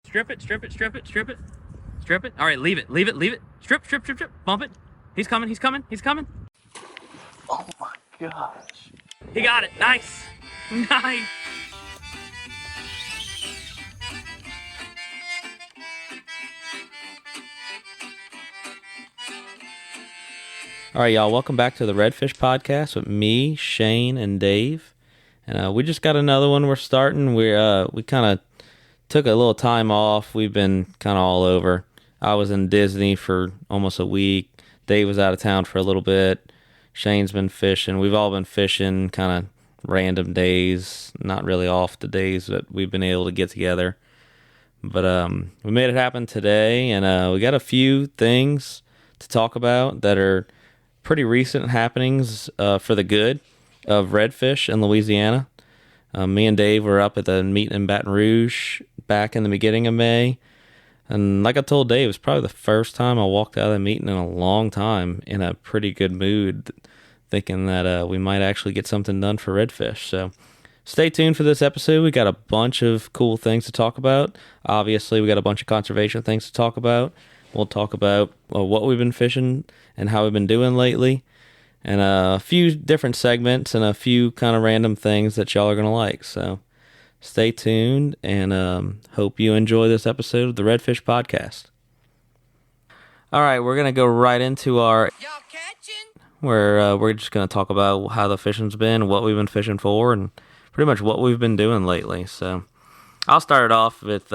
Strip it. All right, leave it. Strip. Bump it. He's coming. Oh my gosh. He got it. Nice. All right, y'all, welcome back to the Redfish Podcast with me, Shane, and Dave. And we just got another one we're starting. We kind of took a little time off. We've been kind of all over. I was in Disney for almost a week. Dave was out of town for a little bit. Shane's been fishing. We've all been fishing kind of random days, not really off the days that we've been able to get together. But we made it happen today, and we got a few things to talk about that are pretty recent happenings for the good of redfish in Louisiana. Me and Dave were up at the meeting in Baton Rouge back in the beginning of May. And like I told Dave, it was probably the first time I walked out of the meeting in a long time in a pretty good mood, thinking that we might actually get something done for redfish. So stay tuned for this episode. We got a bunch of cool things to talk about. Obviously, we got a bunch of conservation things to talk about. We'll talk about what we've been fishing and how we've been doing lately, and a few different segments and a few kind of random things that y'all are going to like. So stay tuned, and hope you enjoy this episode of the Redfish Podcast. All right, we're going to go right into our... Y'all catching? Where we're just going to talk about how the fishing's been, what we've been fishing for, and pretty much what we've been doing lately. So I'll start it off with...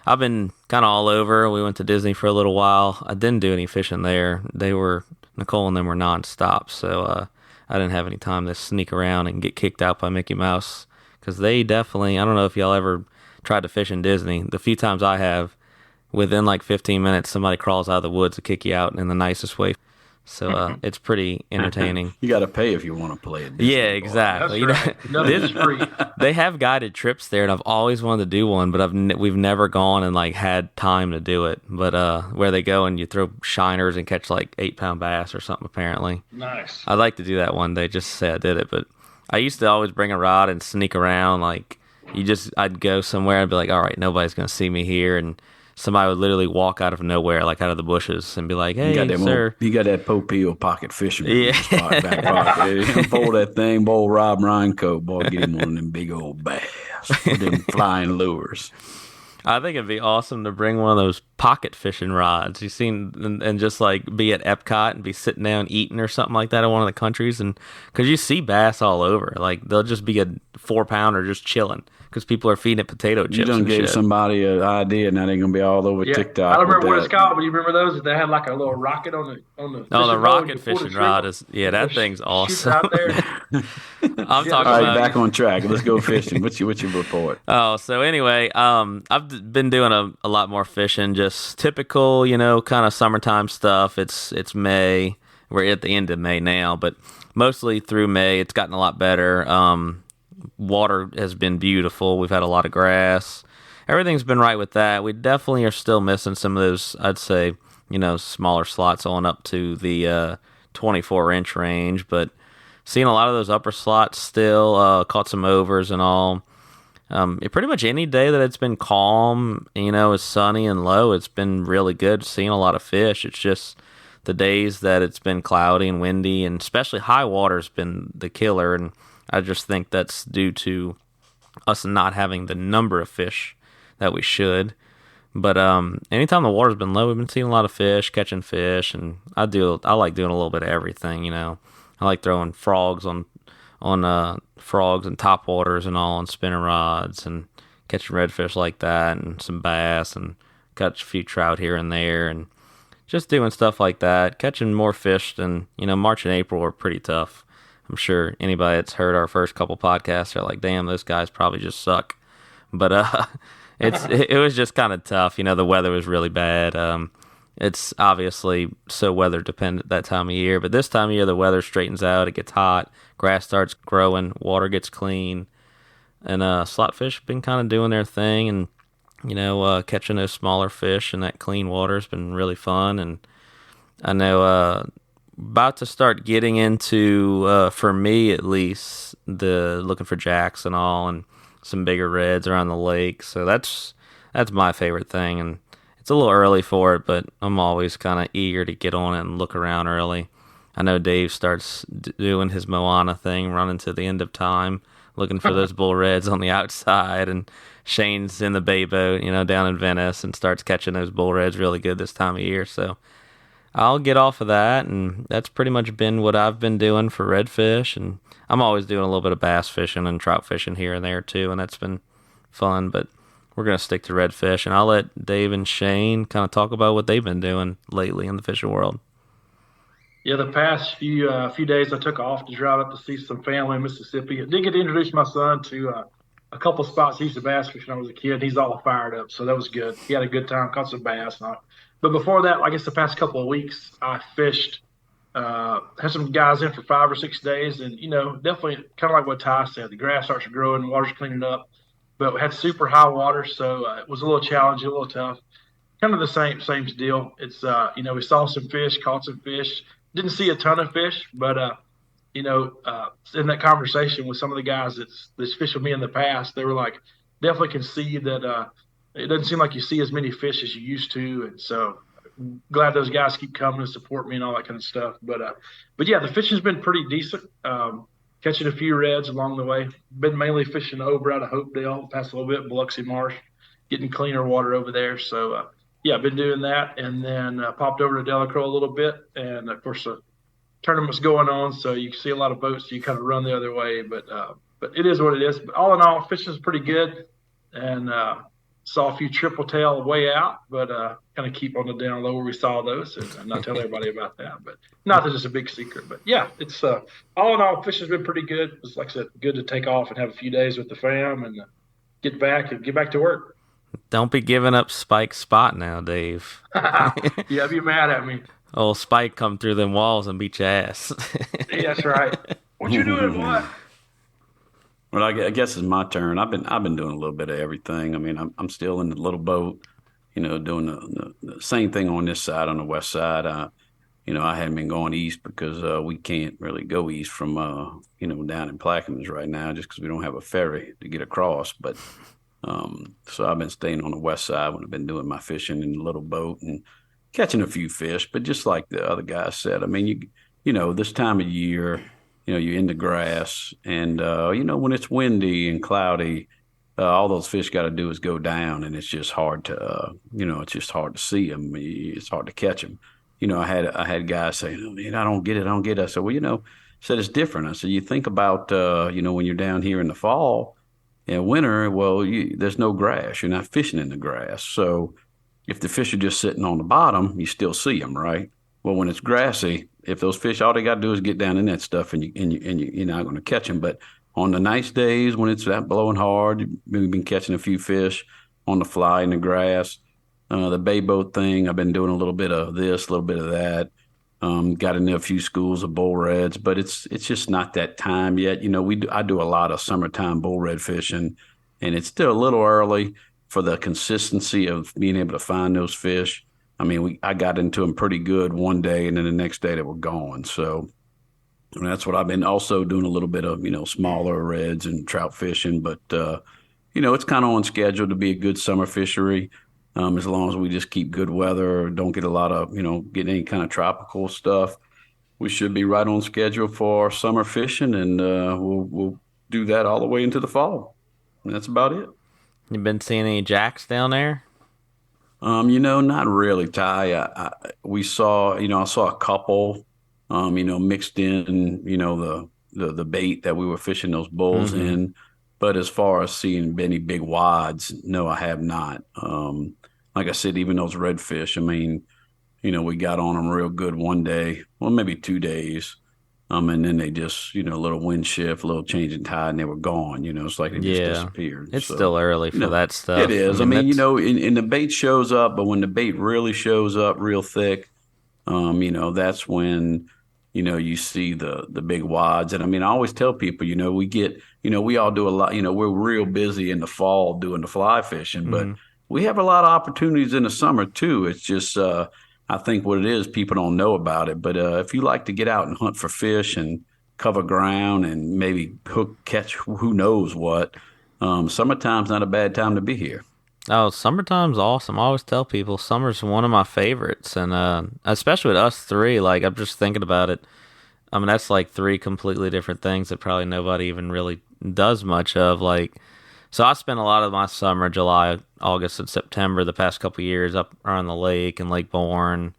I've been kind of all over. We went to Disney for a little while. I didn't do any fishing there. Nicole and them were nonstop, so I didn't have any time to sneak around and get kicked out by Mickey Mouse, because they definitely, I don't know if y'all ever tried to fish in Disney. The few times I have, within like 15 minutes, somebody crawls out of the woods to kick you out in the nicest way. So it's pretty entertaining. You got to pay if you want to play it. Yeah, exactly. That's right. Nothing's free. They have guided trips there, and I've always wanted to do one, but we've never gone and like had time to do it. But where they go and you throw shiners and catch like 8-pound bass or something, apparently. Nice. I'd like to do that one day, just to say I did it. But I used to always bring a rod and sneak around. Like I'd go somewhere and be like, all right, nobody's gonna see me here, and somebody would literally walk out of nowhere, like out of the bushes, and be like, "Hey, sir." You got that Popeel pocket fisherman. Yeah. Back pocket. Pull that thing, boy, Rob Reincoat, boy, get him one of them big old bass with them flying lures. I think it'd be awesome to bring one of those pocket fishing rods. You seen, and just like be at Epcot and be sitting down eating or something like that in one of the countries, and because you see bass all over, like they'll just be a 4-pounder just chilling. Because people are feeding it potato chips. You done gave somebody an idea, now they're gonna be all over TikTok. I don't remember what it's called, but you remember those? They had like a little rocket on the. Oh, the rocket fishing rod is that thing's awesome. Out there. I'm talking all right, about back on track. Let's go fishing. What's your report? Oh, so anyway, I've been doing a lot more fishing, just typical, kind of summertime stuff. It's May. We're at the end of May now, but mostly through May, it's gotten a lot better. Water has been beautiful. We've had a lot of grass. Everything's been right with that. We definitely are still missing some of those, I'd say, smaller slots on up to the 24-inch range, but seeing a lot of those upper slots still, caught some overs and all. Pretty much any day that it's been calm, is sunny and low, it's been really good seeing a lot of fish. It's just the days that it's been cloudy and windy, and especially high water's been the killer, and I just think that's due to us not having the number of fish that we should. But anytime the water's been low, we've been seeing a lot of fish, catching fish, and I like doing a little bit of everything, I like throwing frogs on frogs and topwaters and all on spinning rods, and catching redfish like that, and some bass, and catch a few trout here and there, and just doing stuff like that, catching more fish than, March and April were pretty tough. I'm sure anybody that's heard our first couple podcasts are like, damn, those guys probably just suck. But it was just kind of tough. The weather was really bad. It's obviously so weather dependent that time of year. But this time of year, the weather straightens out. It gets hot. Grass starts growing. Water gets clean. And slotfish have been kind of doing their thing. And, catching those smaller fish in that clean water has been really fun. And I know... about to start getting into, for me at least, the looking for jacks and all, and some bigger reds around the lake. So that's that's my favorite thing, and it's a little early for it, but I'm always kind of eager to get on it and look around early. I know Dave starts doing his Moana thing, running to the end of time, looking for those bull reds on the outside, and Shane's in the bay boat, down in Venice, and starts catching those bull reds really good this time of year. So I'll get off of that, and that's pretty much been what I've been doing for redfish. And I'm always doing a little bit of bass fishing and trout fishing here and there too, and that's been fun. But we're gonna stick to redfish, and I'll let Dave and Shane kind of talk about what they've been doing lately in the fishing world. Yeah, the past few days I took off to drive up to see some family in Mississippi. I did get to introduce my son to a couple spots he used to bass fish when I was a kid. He's all fired up, so that was good. He had a good time, caught some bass. But before that, I guess the past couple of weeks, I fished, had some guys in for 5 or 6 days, and definitely kind of like what Ty said, the grass starts growing, water's cleaning up, but we had super high water, so it was a little challenging, a little tough. Kind of the same deal. It's we saw some fish, caught some fish. Didn't see a ton of fish, but in that conversation with some of the guys that's fished with me in the past, they were like, definitely can see that it doesn't seem like you see as many fish as you used to, and so glad those guys keep coming to support me and all that kind of stuff. But yeah, the fishing's been pretty decent. Catching a few reds along the way. Been mainly fishing over out of Hopedale, past a little bit Biloxi Marsh, getting cleaner water over there. So yeah, I've been doing that, and then popped over to Delacroix a little bit, and of course the tournament's going on, so you can see a lot of boats. So you kind of run the other way, but it is what it is. But all in all, fishing's pretty good, and saw a few triple tail way out, but kind of keep on the down low where we saw those, and not tell everybody about that. But not that it's a big secret. But yeah, it's all in all, fishing's been pretty good. It's like I said, good to take off and have a few days with the fam and get back to work. Don't be giving up Spike's spot now, Dave. Yeah, be mad at me. Old Spike come through them walls and beat your ass. Yeah, that's right. What you doing, what? Well, I guess it's my turn. I've been doing a little bit of everything. I mean, I'm still in the little boat, doing the same thing on this side, on the west side. I hadn't been going east because we can't really go east from down in Plaquemines right now, just because we don't have a ferry to get across. But so I've been staying on the west side when I've been doing my fishing in the little boat and catching a few fish. But just like the other guy said, I mean, this time of year, you're in the grass, and when it's windy and cloudy, all those fish got to do is go down, and it's just hard to it's just hard to see them. It's hard to catch them. I had guys saying, "Oh, man, I don't get it. I said, well, said it's different. I said, you think about when you're down here in the fall and winter, well, there's no grass. You're not fishing in the grass, so if the fish are just sitting on the bottom, you still see them, right? Well, when it's grassy, if those fish, all they got to do is get down in that stuff, and you're not going to catch them. But on the nice days when it's that blowing hard, we've been catching a few fish on the fly in the grass. The bay boat thing, I've been doing a little bit of this, a little bit of that. Got in a few schools of bull reds, but it's just not that time yet. I do a lot of summertime bull red fishing, and it's still a little early for the consistency of being able to find those fish. I mean, I got into them pretty good one day, and then the next day they were gone. So that's what I've been also doing a little bit of, smaller reds and trout fishing. But, it's kind of on schedule to be a good summer fishery. As long as we just keep good weather, don't get a lot of, get any kind of tropical stuff, we should be right on schedule for summer fishing, and we'll do that all the way into the fall. And that's about it. You been seeing any jacks down there? Not really, Ty. We saw, I saw a couple, mixed in, the bait that we were fishing those bulls in. But as far as seeing any big wads, no, I have not. Like I said, even those redfish, I mean, we got on them real good one day, well, maybe 2 days. And then they just, a little wind shift, a little change in tide, and they were gone. It's like they just disappeared. It's still early for that stuff. It is. I mean, and the bait shows up, but when the bait really shows up real thick, that's when, you see the big wads. And I mean, I always tell people, we all do a lot, we're real busy in the fall doing the fly fishing, but we have a lot of opportunities in the summer too. It's just, I think what it is, people don't know about it. But if you like to get out and hunt for fish and cover ground and maybe catch who knows what, summertime's not a bad time to be here. Oh, summertime's awesome. I always tell people summer's one of my favorites, and especially with us three. Like I'm just thinking about it. I mean, that's like three completely different things that probably nobody even really does much of. Like, so I spent a lot of my summer, July, August, and September, the past couple years up around the lake and Lake Bourne,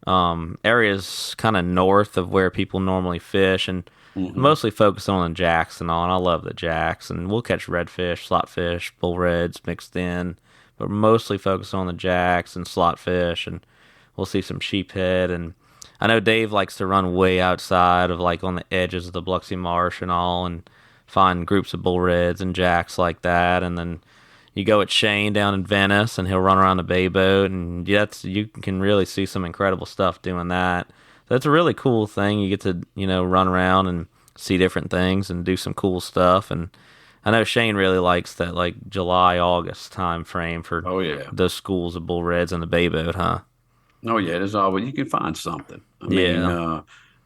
areas kind of north of where people normally fish, and mostly focused on the jacks and all. And I love the jacks, and we'll catch redfish, slotfish, bull reds mixed in, but mostly focused on the jacks and slotfish, and we'll see some sheephead. And I know Dave likes to run way outside of like on the edges of the Biloxi Marsh and all, and find groups of bull reds and jacks like that. And then you go at Shane down in Venice, and he'll run around the bay boat, and you can really see some incredible stuff doing that. So it's a really cool thing. You get to run around and see different things and do some cool stuff. And I know Shane really likes that like July August time frame for those schools of bull reds and the bay boat, huh? Oh yeah, there's always you can find something. I mean,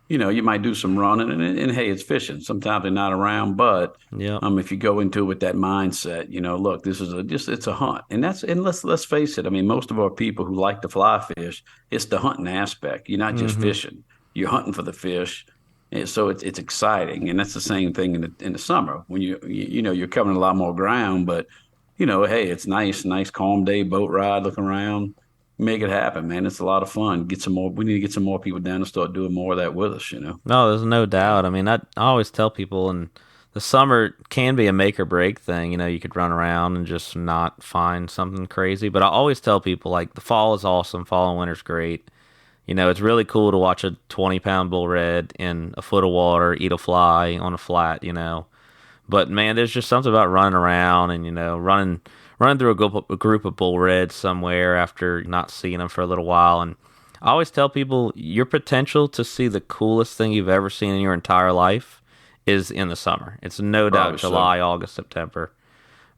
you might do some running, and hey, it's fishing. Sometimes they're not around, but if you go into it with that mindset, look, this is it's a hunt, and let's face it. I mean, most of our people who like to fly fish, it's the hunting aspect. You're not just fishing; you're hunting for the fish, and so it's exciting, and that's the same thing in the summer when you're covering a lot more ground, but hey, it's nice calm day, boat ride, looking around. Make it happen, man. It's a lot of fun. We need to get some more people down and start doing more of that with us, No, there's no doubt. I mean, I always tell people, and the summer can be a make or break thing. You could run around and just not find something crazy. But I always tell people, like, the fall is awesome. Fall and winter's great. It's really cool to watch a 20-pound bull red in a foot of water eat a fly on a flat, But, man, there's just something about running around and, running through a group of bull reds somewhere after not seeing them for a little while. And I always tell people your potential to see the coolest thing you've ever seen in your entire life is in the summer. It's no doubt July, August, September.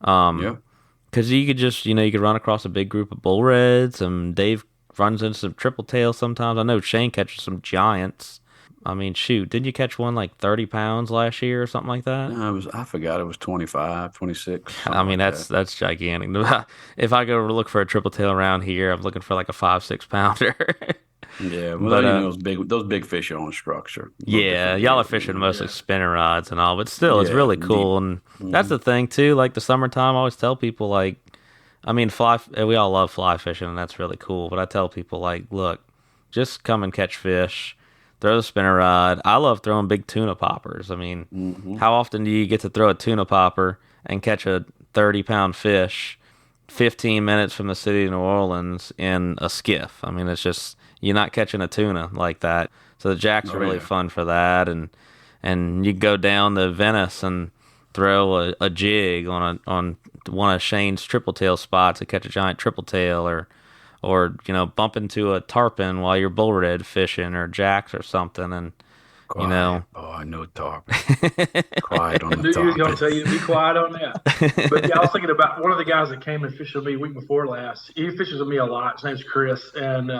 Because you could just, you could run across a big group of bull reds, and Dave runs into some triple tails sometimes. I know Shane catches some giants. I mean, shoot, didn't you catch one like 30 pounds last year or something like that? I forgot it was 25, 26. I mean, that's gigantic. If I go look for a triple tail around here, I'm looking for like a 5-6 pounder. Yeah, well, those big fish are on structure. Yeah, y'all are fishing mostly spinning rods and all, but still, it's really cool. And that's the thing too. Like the summertime, I always tell people, like, I mean, we all love fly fishing, and that's really cool. But I tell people, like, look, just come and catch fish. Throw the spinner rod. I love throwing big tuna poppers. I mean, how often do you get to throw a tuna popper and catch a 30-pound fish 15 minutes from the city of New Orleans in a skiff? I mean, it's just, you're not catching a tuna like that. So the jacks are really fun for that. And you go down to Venice and throw a jig on one of Shane's triple tail spots to catch a giant triple tail, or bump into a tarpon while you're bull red fishing or jacks or something, and Oh, I know tarpon. Quiet on the tarpon. I knew you was going to tell you to be quiet on that. But yeah, I was thinking about one of the guys that came and fished with me week before last. He fishes with me a lot. His name's Chris, and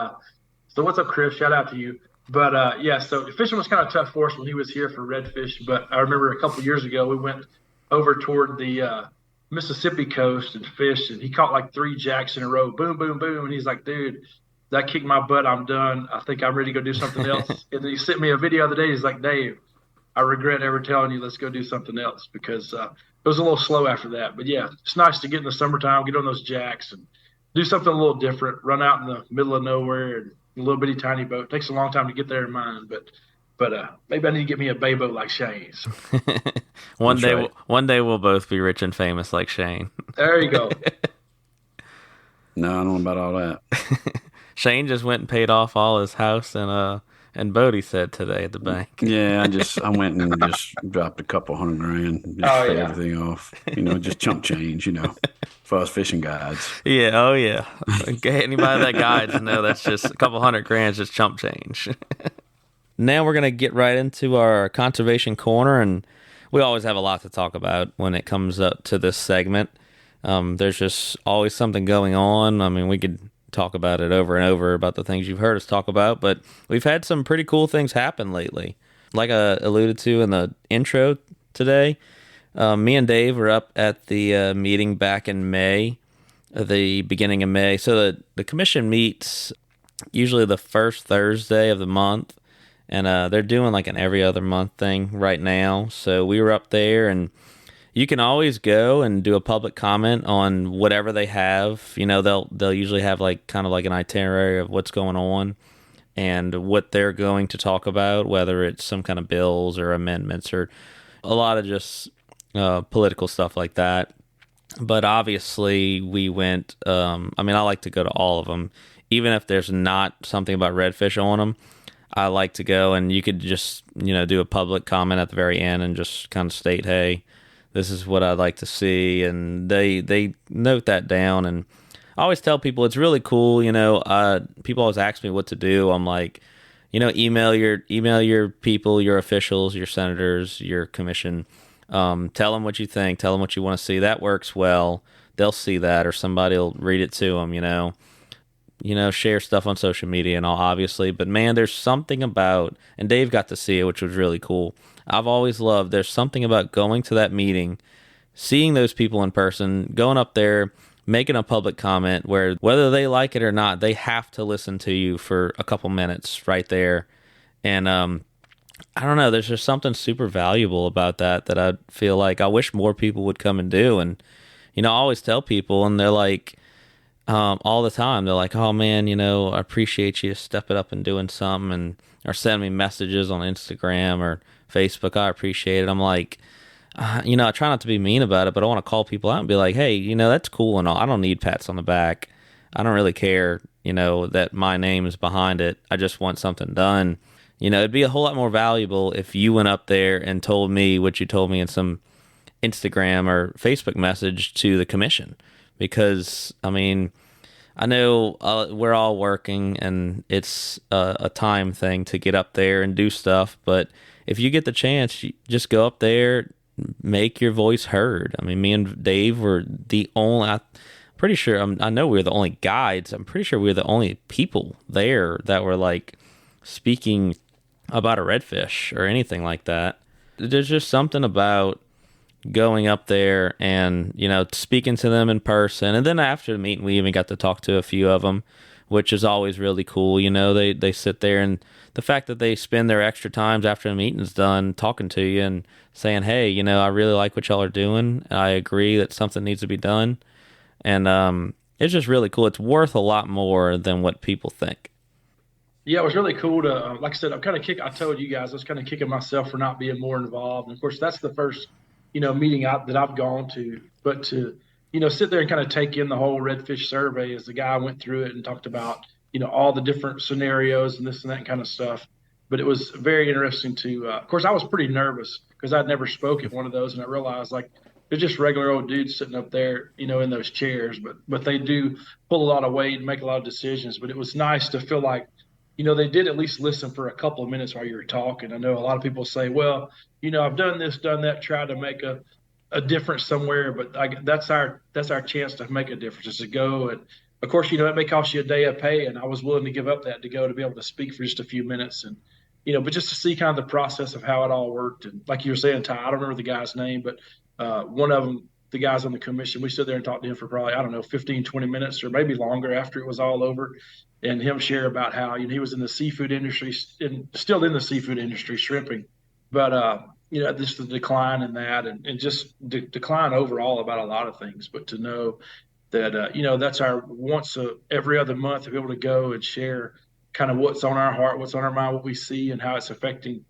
so what's up, Chris? Shout out to you. But so fishing was kind of tough for us when he was here for redfish. But I remember a couple of years ago we went over toward the Mississippi coast and fished, and he caught like 3 jacks in a row. Boom, boom, boom. And he's like, dude, that kicked my butt. I'm done. I think I'm ready to go do something else. And then he sent me a video the other day. He's like, Dave, I regret ever telling you, let's go do something else, because it was a little slow after that. But yeah, it's nice to get in the summertime, get on those jacks and do something a little different, run out in the middle of nowhere and a little bitty tiny boat. It takes a long time to get there in mine, but maybe I need to get me a bay boat like Shane's. One day we'll both be rich and famous like Shane. There you go. No, I don't know about all that. Shane just went and paid off all his house and boat, he said today at the bank. Yeah, I went and just dropped a couple $100,000, just pay everything off. Just chump change, for us fishing guides. Yeah, oh yeah. Anybody that guides know that's just a couple $100,000 just chump change. Now we're gonna get right into our conservation corner, and we always have a lot to talk about when it comes up to this segment. There's just always something going on. I mean, we could talk about it over and over about the things you've heard us talk about, but we've had some pretty cool things happen lately. Like I alluded to in the intro today, me and Dave were up at the meeting back in May at the beginning of May. So the commission meets usually the first Thursday of the month, and they're doing like an every other month thing right now. So we were up there, and you can always go and do a public comment on whatever they have. You know, they'll usually have like kind of like an itinerary of what's going on and what they're going to talk about, whether it's some kind of bills or amendments or a lot of just political stuff like that. But obviously, we went. I mean, I like to go to all of them, even if there's not something about redfish on them. I like to go, and you could just do a public comment at the very end and just kind of state, "Hey, this is what I'd like to see," and they note that down. And I always tell people it's really cool. People always ask me what to do. I'm like, email your people, your officials, your senators, your commission. Tell them what you think. Tell them what you want to see. That works well. They'll see that, or somebody will read it to them. Share stuff on social media and all, obviously. But man, there's something about, and Dave got to see it, which was really cool. I've always loved, there's something about going to that meeting, seeing those people in person, going up there, making a public comment where whether they like it or not, they have to listen to you for a couple minutes right there. And I don't know, there's just something super valuable about that I feel like I wish more people would come and do. And, I always tell people, and they're like, all the time, they're like, "Oh man, I appreciate you stepping up and doing something," and or send me messages on Instagram or Facebook. I appreciate it. I'm like, I try not to be mean about it, but I want to call people out and be like, "Hey, that's cool and all. I don't need pats on the back. I don't really care, that my name is behind it. I just want something done." It'd be a whole lot more valuable if you went up there and told me what you told me in some Instagram or Facebook message to the commission. Because, I mean, I know we're all working and it's a time thing to get up there and do stuff. But if you get the chance, you just go up there, make your voice heard. I mean, me and Dave were the only, I'm pretty sure, I know we were the only guides. I'm pretty sure we were the only people there that were like speaking about a redfish or anything like that. There's just something about going up there and speaking to them in person. And then after the meeting, we even got to talk to a few of them, which is always really cool. They sit there, and the fact that they spend their extra times after the meeting's done talking to you and saying, "Hey, I really like what y'all are doing. I agree that something needs to be done." And it's just really cool. It's worth a lot more than what people think. Yeah, it was really cool to, like I said, I told you guys, I was kind of kicking myself for not being more involved. And of course, that's the first meeting that I've gone to, but to, sit there and kind of take in the whole redfish survey as the guy went through it and talked about, all the different scenarios and this and that kind of stuff. But it was very interesting to, of course, I was pretty nervous because I'd never spoke at one of those. And I realized like, they're just regular old dudes sitting up there, in those chairs, but they do pull a lot of weight and make a lot of decisions. But it was nice to feel like, they did at least listen for a couple of minutes while you were talking. I know a lot of people say, well, I've done this, done that, tried to make a difference somewhere, but that's our chance to make a difference, is to go. And of course, it may cost you a day of pay, and I was willing to give up that to go to be able to speak for just a few minutes. And, but just to see kind of the process of how it all worked. And like you were saying, Ty, I don't remember the guy's name, but one of them, the guys on the commission, we stood there and talked to him for probably, 15, 20 minutes or maybe longer after it was all over, and him share about how, he was in the seafood industry and still in the seafood industry, shrimping, but, just the decline in that and just decline overall about a lot of things. But to know that, that's our once every other month to be able to go and share kind of what's on our heart, what's on our mind, what we see and how it's affecting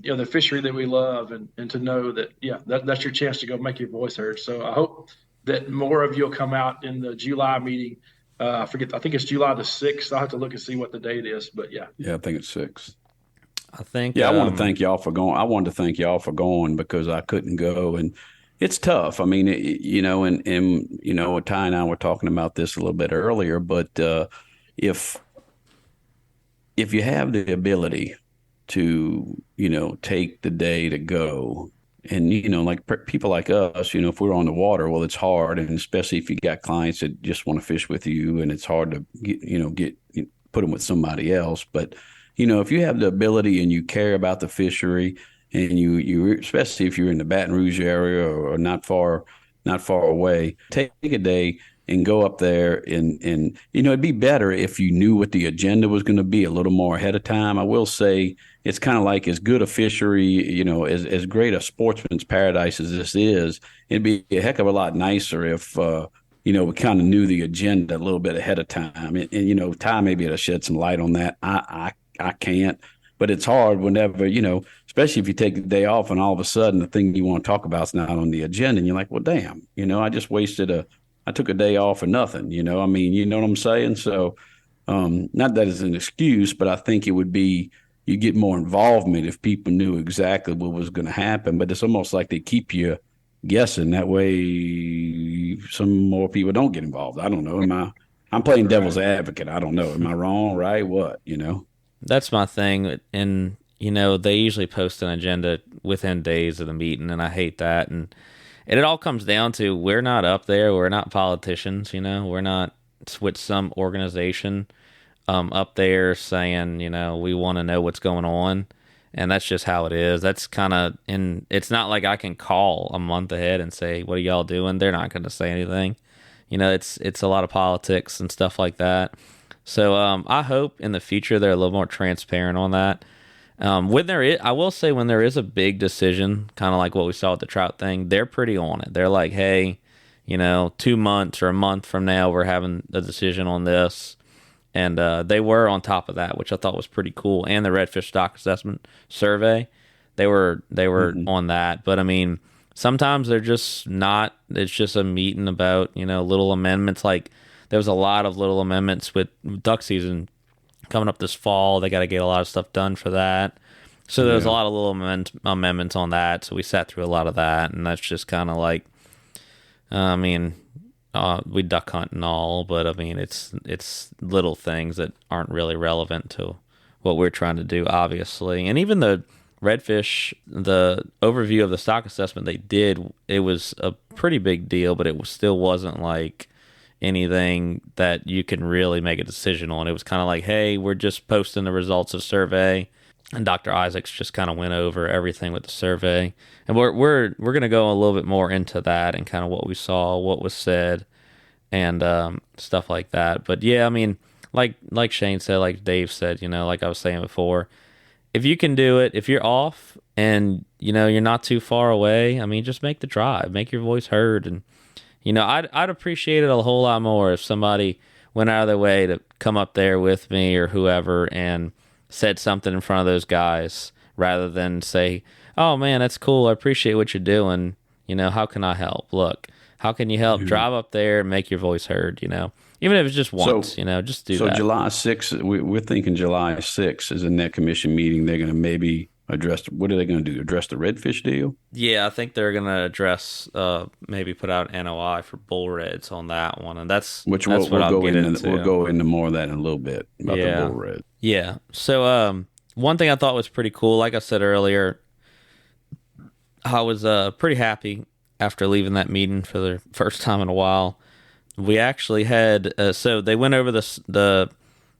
the fishery that we love, and to know that, that's your chance to go make your voice heard. So I hope that more of you will come out in the July meeting. I think it's July the 6th. I'll have to look and see what the date is, but yeah. Yeah, I think it's 6th. I think. Yeah, I want to thank y'all for going. I wanted to thank y'all for going because I couldn't go, and it's tough. I mean, and Ty and I were talking about this a little bit earlier, but if you have the ability to, take the day to go, and, like people like us, if we're on the water, well, it's hard. And especially if you got clients that just want to fish with you, and it's hard to put them with somebody else. But, if you have the ability and you care about the fishery, and you especially if you're in the Baton Rouge area or not far away, take a day, and go up there and it'd be better if you knew what the agenda was going to be a little more ahead of time. I will say it's kind of like as good a fishery, as great a sportsman's paradise as this is, it'd be a heck of a lot nicer if we kind of knew the agenda a little bit ahead of time. And Ty may be able to shed some light on that. I can't. But it's hard whenever, especially if you take the day off and all of a sudden the thing you want to talk about is not on the agenda. And you're like, well, damn, I just I took a day off for nothing, I mean, you know what I'm saying? So not that it's an excuse, but I think it would be, you get more involvement if people knew exactly what was going to happen. But it's almost like they keep you guessing. That way some more people don't get involved. I don't know. I'm playing devil's advocate. I don't know. Am I wrong? Right? What, That's my thing. And, they usually post an agenda within days of the meeting, and I hate that. And it all comes down to we're not up there. We're not politicians, we're not with some organization up there saying, we want to know what's going on. And that's just how it is. That's kind of, and it's not like I can call a month ahead and say, what are y'all doing? They're not going to say anything. It's a lot of politics and stuff like that. So I hope in the future they're a little more transparent on that. I will say when there is a big decision, kind of like what we saw with the trout thing, they're pretty on it. They're like, hey, 2 months or a month from now, we're having a decision on this. And they were on top of that, which I thought was pretty cool. And the Redfish Stock Assessment Survey, they were on that. But I mean, sometimes they're just not. It's just a meeting about little amendments. Like there was a lot of little amendments with duck season coming up this fall. They got to get a lot of stuff done for that. So there was a lot of little amendments on that. So we sat through a lot of that, and that's just kind of like, we duck hunt and all, but I mean, it's little things that aren't really relevant to what we're trying to do, obviously. And even the redfish, the overview of the stock assessment they did, it was a pretty big deal, but it still wasn't like anything that you can really make a decision on. It was kind of like, hey, we're just posting the results of survey, and Dr. Isaacs just kind of went over everything with the survey. And we're going to go a little bit more into that and kind of what we saw, what was said, and stuff like that. But yeah, I mean, like Shane said, like Dave said, like I was saying before, if you can do it, if you're off and you're not too far away, I mean, just make the drive, make your voice heard. And I'd appreciate it a whole lot more if somebody went out of their way to come up there with me or whoever and said something in front of those guys, rather than say, oh man, that's cool, I appreciate what you're doing, how can I help? Look, how can you help? Drive up there and make your voice heard, even if it's just once, just do that. So July 6th, we're thinking July 6th is a net commission meeting. They're going to maybe address, what are they going to do? Address the redfish deal? Yeah, I think they're going to address, maybe put out NOI for bull reds on that one. And that's what I'll get into. We'll go into more of that in a little bit about the bull red. Yeah. So one thing I thought was pretty cool, like I said earlier, I was pretty happy after leaving that meeting for the first time in a while. We actually had, so they went over the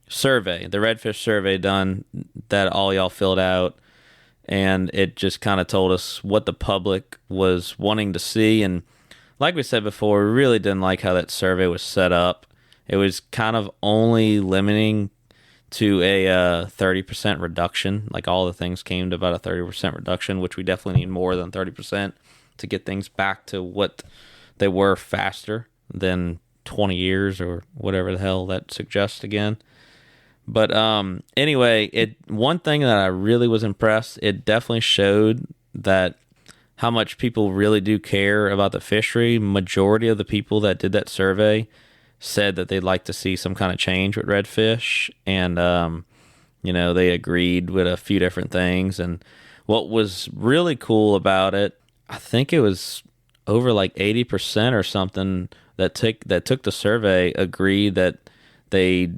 survey, the redfish survey done that all y'all filled out, and it just kind of told us what the public was wanting to see. And like we said before, we really didn't like how that survey was set up. It was kind of only limiting to a 30% reduction. Like all the things came to about a 30% reduction, which we definitely need more than 30% to get things back to what they were faster than 20 years or whatever the hell that suggests again. But anyway, one thing that I really was impressed, it definitely showed that how much people really do care about the fishery. Majority of the people that did that survey said that they'd like to see some kind of change with redfish, and they agreed with a few different things. And what was really cool about it, I think it was over like 80% or something that took the survey agreed that they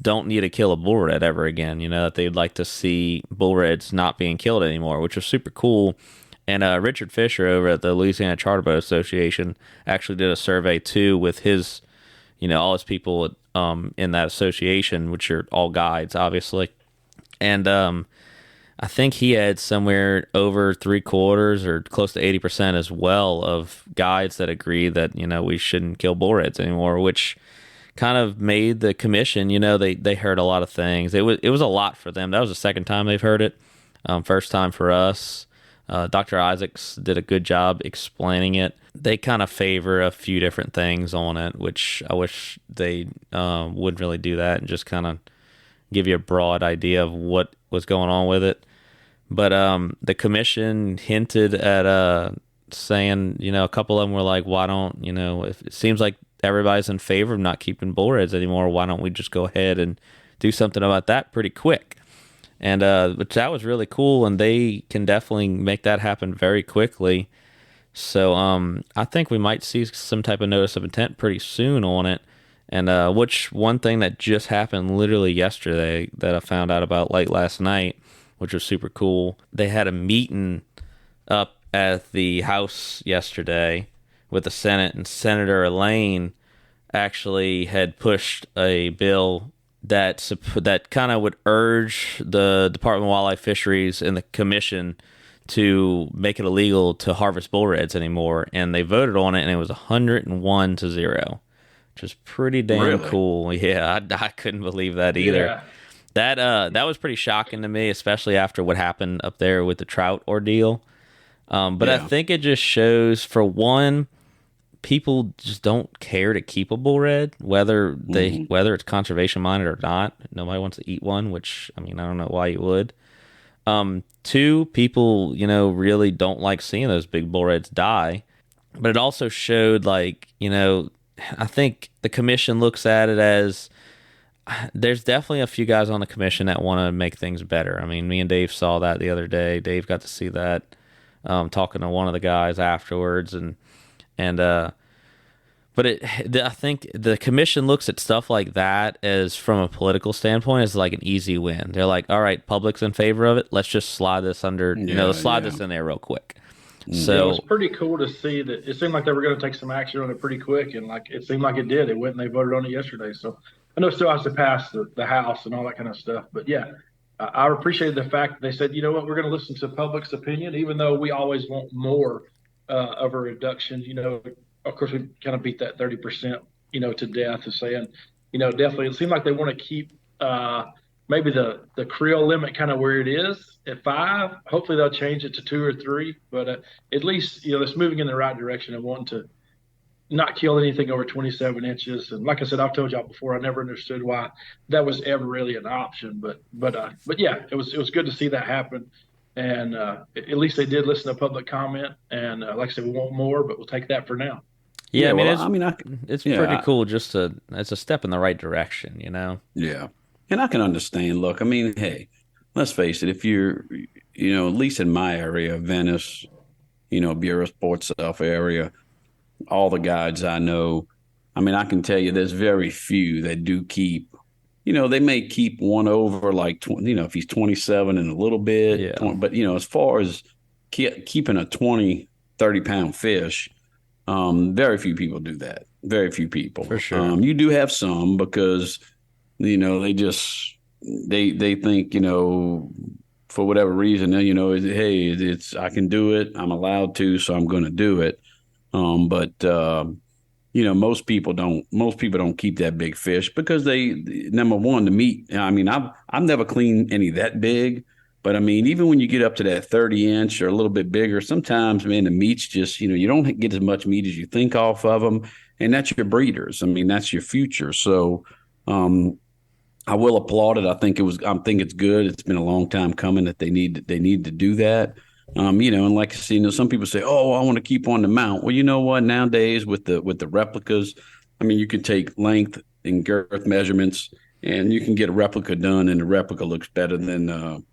don't need to kill a bull red ever again. That they'd like to see bull reds not being killed anymore, which was super cool. And Richard Fisher over at the Louisiana Charter Boat Association actually did a survey too with his, all his people in that association, which are all guides, obviously. And I think he had somewhere over 3/4 or close to 80% as well of guides that agree that, we shouldn't kill bull reds anymore, which kind of made the commission, they heard a lot of things. It was a lot for them. That was the second time they've heard it. First time for us. Dr. Isaacs did a good job explaining it. They kind of favor a few different things on it, which I wish they would really do that and just kind of give you a broad idea of what was going on with it. But the commission hinted at saying, a couple of them were like, why don't, if it seems like everybody's in favor of not keeping bull reds anymore, why don't we just go ahead and do something about that pretty quick? And which that was really cool, and they can definitely make that happen very quickly. So I think we might see some type of notice of intent pretty soon on it. And which one thing that just happened literally yesterday that I found out about late last night, which was super cool. They had a meeting up at the House yesterday with the Senate, and Senator Elaine actually had pushed a bill that kind of would urge the Department of Wildlife Fisheries and the Commission to make it illegal to harvest bull reds anymore, and they voted on it, and it was 101-0, which is pretty damn cool. Yeah, I couldn't believe that either. Yeah. That was pretty shocking to me, especially after what happened up there with the trout ordeal. But I think it just shows, for one, people just don't care to keep a bull red, whether it's conservation minded or not. Nobody wants to eat one, which, I don't know why you would. Two, people, really don't like seeing those big bull reds die. But it also showed, I think the commission looks at it as, there's definitely a few guys on the commission that want to make things better. Me and Dave saw that the other day. Dave got to see that, talking to one of the guys afterwards, but I think the commission looks at stuff like that as, from a political standpoint, as like an easy win. They're like, all right, public's in favor of it. Let's just slide this under, this in there real quick. So it was pretty cool to see that it seemed like they were going to take some action on it pretty quick, and it seemed like it did. It went and they voted on it yesterday. So I know it still has to pass the House and all that kind of stuff. But yeah, I appreciated the fact that they said, you know what, we're going to listen to public's opinion, even though we always want more of a reduction. Of course, we kind of beat that 30%, to death, of saying, definitely it seemed like they want to keep maybe the Creole limit kind of where it is at 5. Hopefully they'll change it to 2 or 3, but at least, it's moving in the right direction and wanting to not kill anything over 27 inches. And like I said, I've told y'all before, I never understood why that was ever really an option. But yeah, it was good to see that happen. And at least they did listen to public comment. And like I said, we want more, but we'll take that for now. Yeah, it's pretty cool. It's a step in the right direction, Yeah, and I can understand. Look, hey, let's face it. If you're, at least in my area, Venice, Bureau Sports Self area, all the guides I know, I can tell you there's very few that do keep. They may keep one over, like, if he's 27 and a little bit, 20, but as far as keeping a 20, 30-pound fish. Very few people do that. Very few people. For sure. You do have some because, they think, for whatever reason, hey, I can do it. I'm allowed to, so I'm going to do it. But most people don't keep that big fish because number one, the meat. I've never cleaned any that big. But even when you get up to that 30-inch or a little bit bigger, sometimes, man, the meat's just, you don't get as much meat as you think off of them. And that's your breeders. That's your future. So I will applaud it. I think it's good. It's been a long time coming that they need to do that. And like I see, some people say, oh, I want to keep on the mount. Well, you know what? Nowadays with the replicas, you can take length and girth measurements and you can get a replica done, and the replica looks better than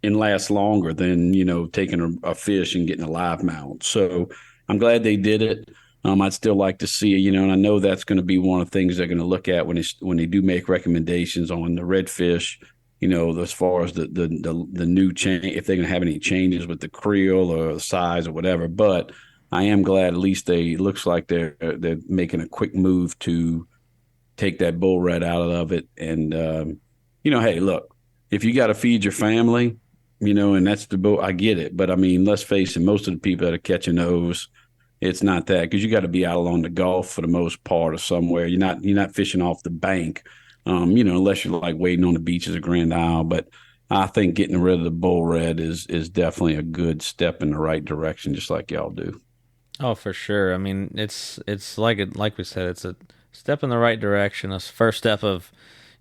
and lasts longer than, taking a fish and getting a live mount. So I'm glad they did it. I'd still like to see, and I know that's going to be one of the things they're going to look at when they do make recommendations on the redfish, as far as the new change, if they're going to have any changes with the creel or the size or whatever. But I am glad at least looks like they're making a quick move to take that bull red out of it. And, hey, look, if you got to feed your family, and that's the boat. I get it. But I mean, let's face it, most of the people that are catching those, it's not that, because you got to be out along the Gulf for the most part or somewhere. You're not fishing off the bank, unless you're like waiting on the beaches of Grand Isle. But I think getting rid of the bull red is definitely a good step in the right direction, just like y'all do. Oh, for sure. I mean, it's like we said, it's a step in the right direction. A first step of,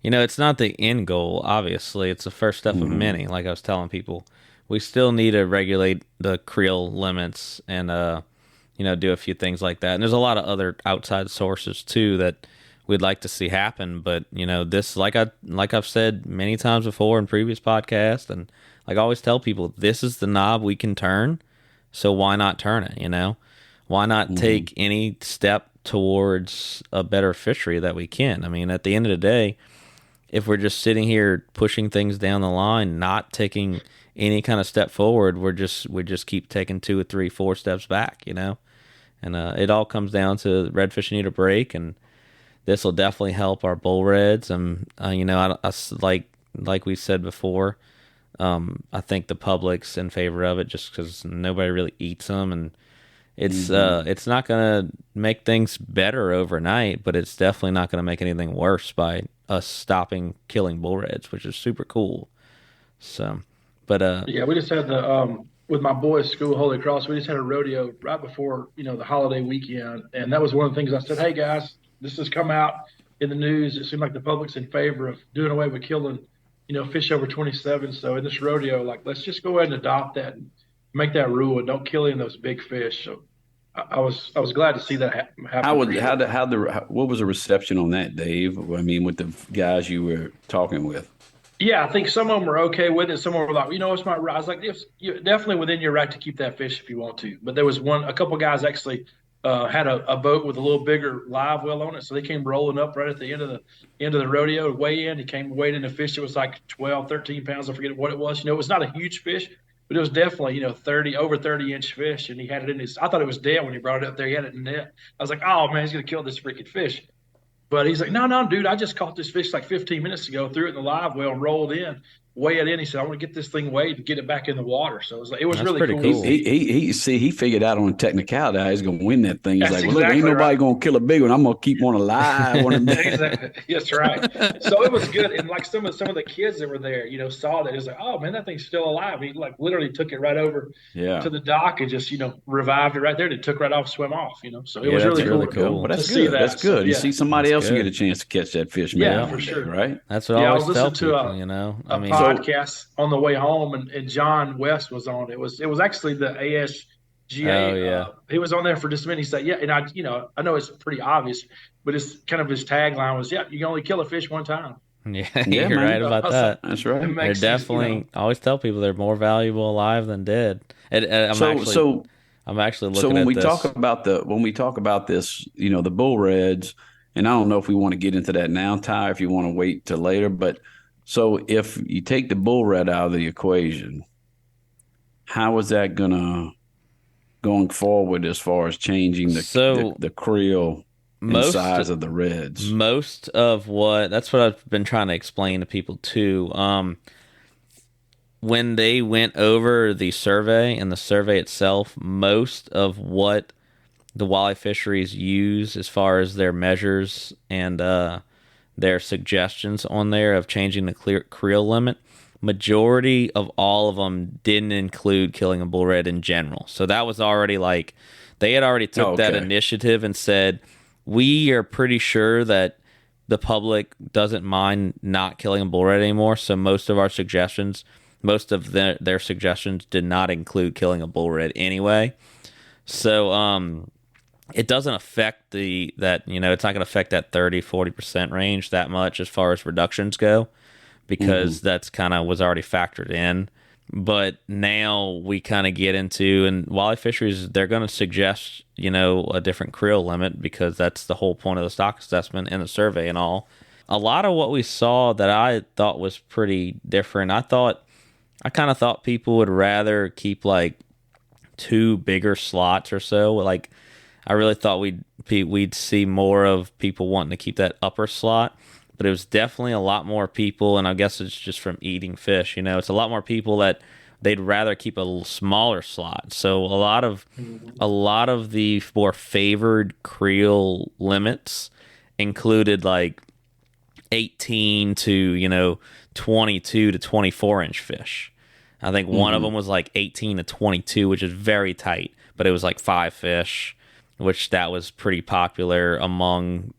it's not the end goal. Obviously, it's the first step of many. Like I was telling people, we still need to regulate the creel limits and do a few things like that. And there's a lot of other outside sources too that we'd like to see happen. But this, like I've said many times before in previous podcasts, and like I always tell people, this is the knob we can turn. So why not turn it? Why not take any step towards a better fishery that we can? I mean, at the end of the day, if we're just sitting here pushing things down the line, not taking any kind of step forward, we just keep taking 2 or 3, 4 steps back, And it all comes down to redfish need a break, and this will definitely help our bull reds. And like we said before, I think the public's in favor of it just because nobody really eats them, and it's not going to make things better overnight, but it's definitely not going to make anything worse by us stopping killing bull reds, which is super cool. So, but yeah, we just had with my boys' school, Holy Cross, we just had a rodeo right before the holiday weekend, and that was one of the things I said, hey guys, this has come out in the news. It seemed like the public's in favor of doing away with killing fish over 27. So in this rodeo, like, let's just go ahead and adopt that and make that rule and don't kill any of those big fish. So I was glad to see that happen. What was the reception on that, Dave? I mean, with the guys you were talking with? Yeah, I think some of them were okay with it. Some of them were like, it's my right. I was like, you're definitely within your right to keep that fish if you want to. But there was a couple of guys actually had a boat with a little bigger live well on it, so they came rolling up right at the end of the rodeo to weigh in. He came weighed in a fish that was like 12, 13 pounds. I forget what it was. It was not a huge fish, but it was definitely over 30-inch fish, and he had it in his. I thought it was dead when he brought it up there. He had it in net. I was like, oh man, he's gonna kill this freaking fish. But he's like, no, dude, I just caught this fish like 15 minutes ago, threw it in the live well, and rolled in, weigh it in. He said, I want to get this thing weighed and get it back in the water. So it was really cool. He figured out on technicality how he's going to win that thing. He's like, well, exactly look, ain't nobody going to kill a big one. I'm going to keep one alive. Exactly. That's right. So it was good. And like some of the kids that were there, saw that. It was like, oh man, that thing's still alive. He like literally took it right over to the dock and just, revived it right there. And it took right off, swim off, So it was really cool. But that's good. That's good. You see somebody else good. Get a chance to catch that fish, man. Yeah, for sure. Right? That's what I always tell people, a podcast on the way home, and John West was on. It was actually the ASGA. Oh, yeah. He was on there for just a minute. He said, yeah, and I know it's pretty obvious, but it's kind of his tagline was, yeah, you can only kill a fish one time. Yeah, you're right about that. That's right. They're definitely. I always tell people they're more valuable alive than dead. I'm actually looking. So when we talk about this, the bull reds, and I don't know if we want to get into that now, Ty, if you want to wait till later, but so if you take the bull red out of the equation, how is that going forward as far as changing the creel and size of the reds? Most of that's what I've been trying to explain to people too. When they went over the survey and the survey itself, most of what the walleye fisheries use as far as their measures and their suggestions on there of changing the creel limit, majority of all of them didn't include killing a bull red in general. So that was already like, they had already took that initiative and said, we are pretty sure that the public doesn't mind not killing a bull red anymore. So most of our suggestions, most of their suggestions did not include killing a bull red anyway. So, it doesn't affect it's not going to affect that 30-40% range that much as far as reductions go, because that's kind of was already factored in. But now we kind of get into, and walleye fisheries, they're going to suggest, a different creel limit, because that's the whole point of the stock assessment and the survey and all. A lot of what we saw that I thought was pretty different, I kind of thought people would rather keep like 2 bigger slots or so. Like, I really thought we'd see more of people wanting to keep that upper slot, but it was definitely a lot more people, and I guess it's just from eating fish. It's a lot more people that they'd rather keep a little smaller slot. So a lot of the more favored creel limits included like 18 to 22 to 24-inch fish. I think one of them was like 18 to 22, which is very tight, but it was like 5 fish, which that was pretty popular among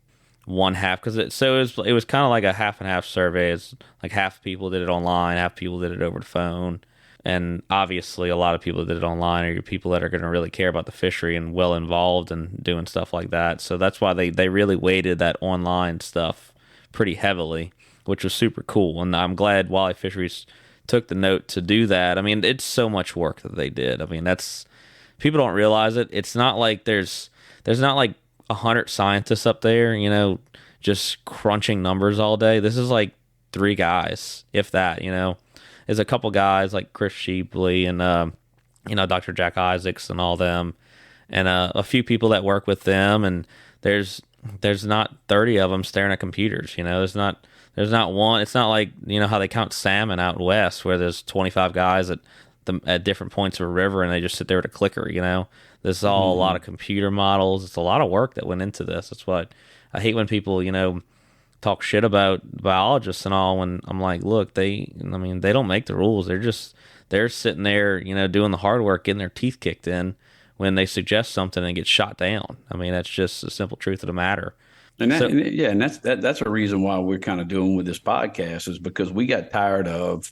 one half, because it was kind of like a half and half survey. It's like half people did it online, half people did it over the phone, and obviously a lot of people that did it online are your people that are going to really care about the fishery and well involved and doing stuff like that. So that's why they really weighted that online stuff pretty heavily, which was super cool. And I'm glad Walleye Fisheries took the note to do that. I mean, it's so much work that they did. I mean, that's, people don't realize it. It's not like there's not like 100 scientists up there, just crunching numbers all day. This is like 3 guys, if that. There's a couple guys like Chris Sheepley and Dr. Jack Isaacs and all them, and a few people that work with them. And there's not 30 of them staring at computers. There's not one. It's not like how they count salmon out west, where there's 25 guys at different points of a river and they just sit there with a clicker. This is all a lot of computer models. It's a lot of work that went into this. That's what I hate when people talk shit about biologists and all, when I'm like, look, they don't make the rules. They're sitting there doing the hard work, getting their teeth kicked in when they suggest something and get shot down. I mean, that's just the simple truth of the matter. And that's a reason why we're kind of doing with this podcast, is because we got tired of,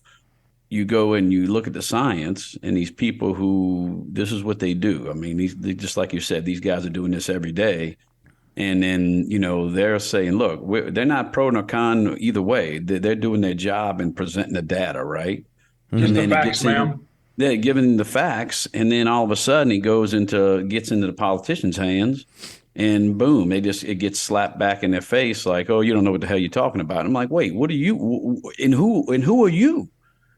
you go and you look at the science and these people who, this is what they do. I mean, they, just like you said, these guys are doing this every day. And then, they're saying, look, they're not pro nor con either way. They're doing their job and presenting the data, right? Just and then the facts, they're giving the facts. And then all of a sudden he gets into the politicians' hands. And boom, it gets slapped back in their face like, oh, you don't know what the hell you're talking about. I'm like, wait, what are you? And who are you?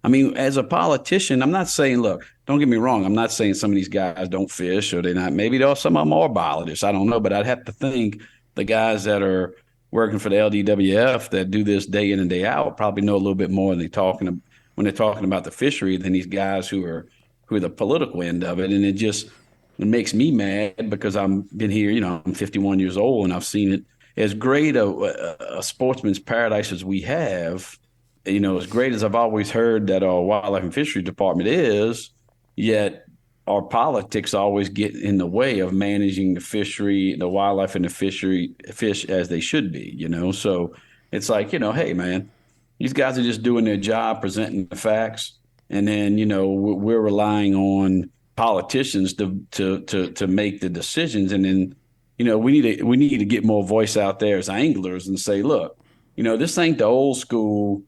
I mean, as a politician, I'm not saying, look, don't get me wrong. I'm not saying some of these guys don't fish or they're not. Maybe some of them are biologists. I don't know. But I'd have to think the guys that are working for the LDWF that do this day in and day out probably know a little bit more when they're talking about the fishery than these guys who are the political end of it. And it makes me mad because I've been here, I'm 51 years old and I've seen it. As great a sportsman's paradise as we have, as great as I've always heard that our wildlife and fishery department is, yet our politics always get in the way of managing the fishery, the wildlife and the fish as they should be, So it's like, hey, man, these guys are just doing their job, presenting the facts. And then, we're relying on politicians to make the decisions. And then, we need to get more voice out there as anglers and say, look, this ain't the old school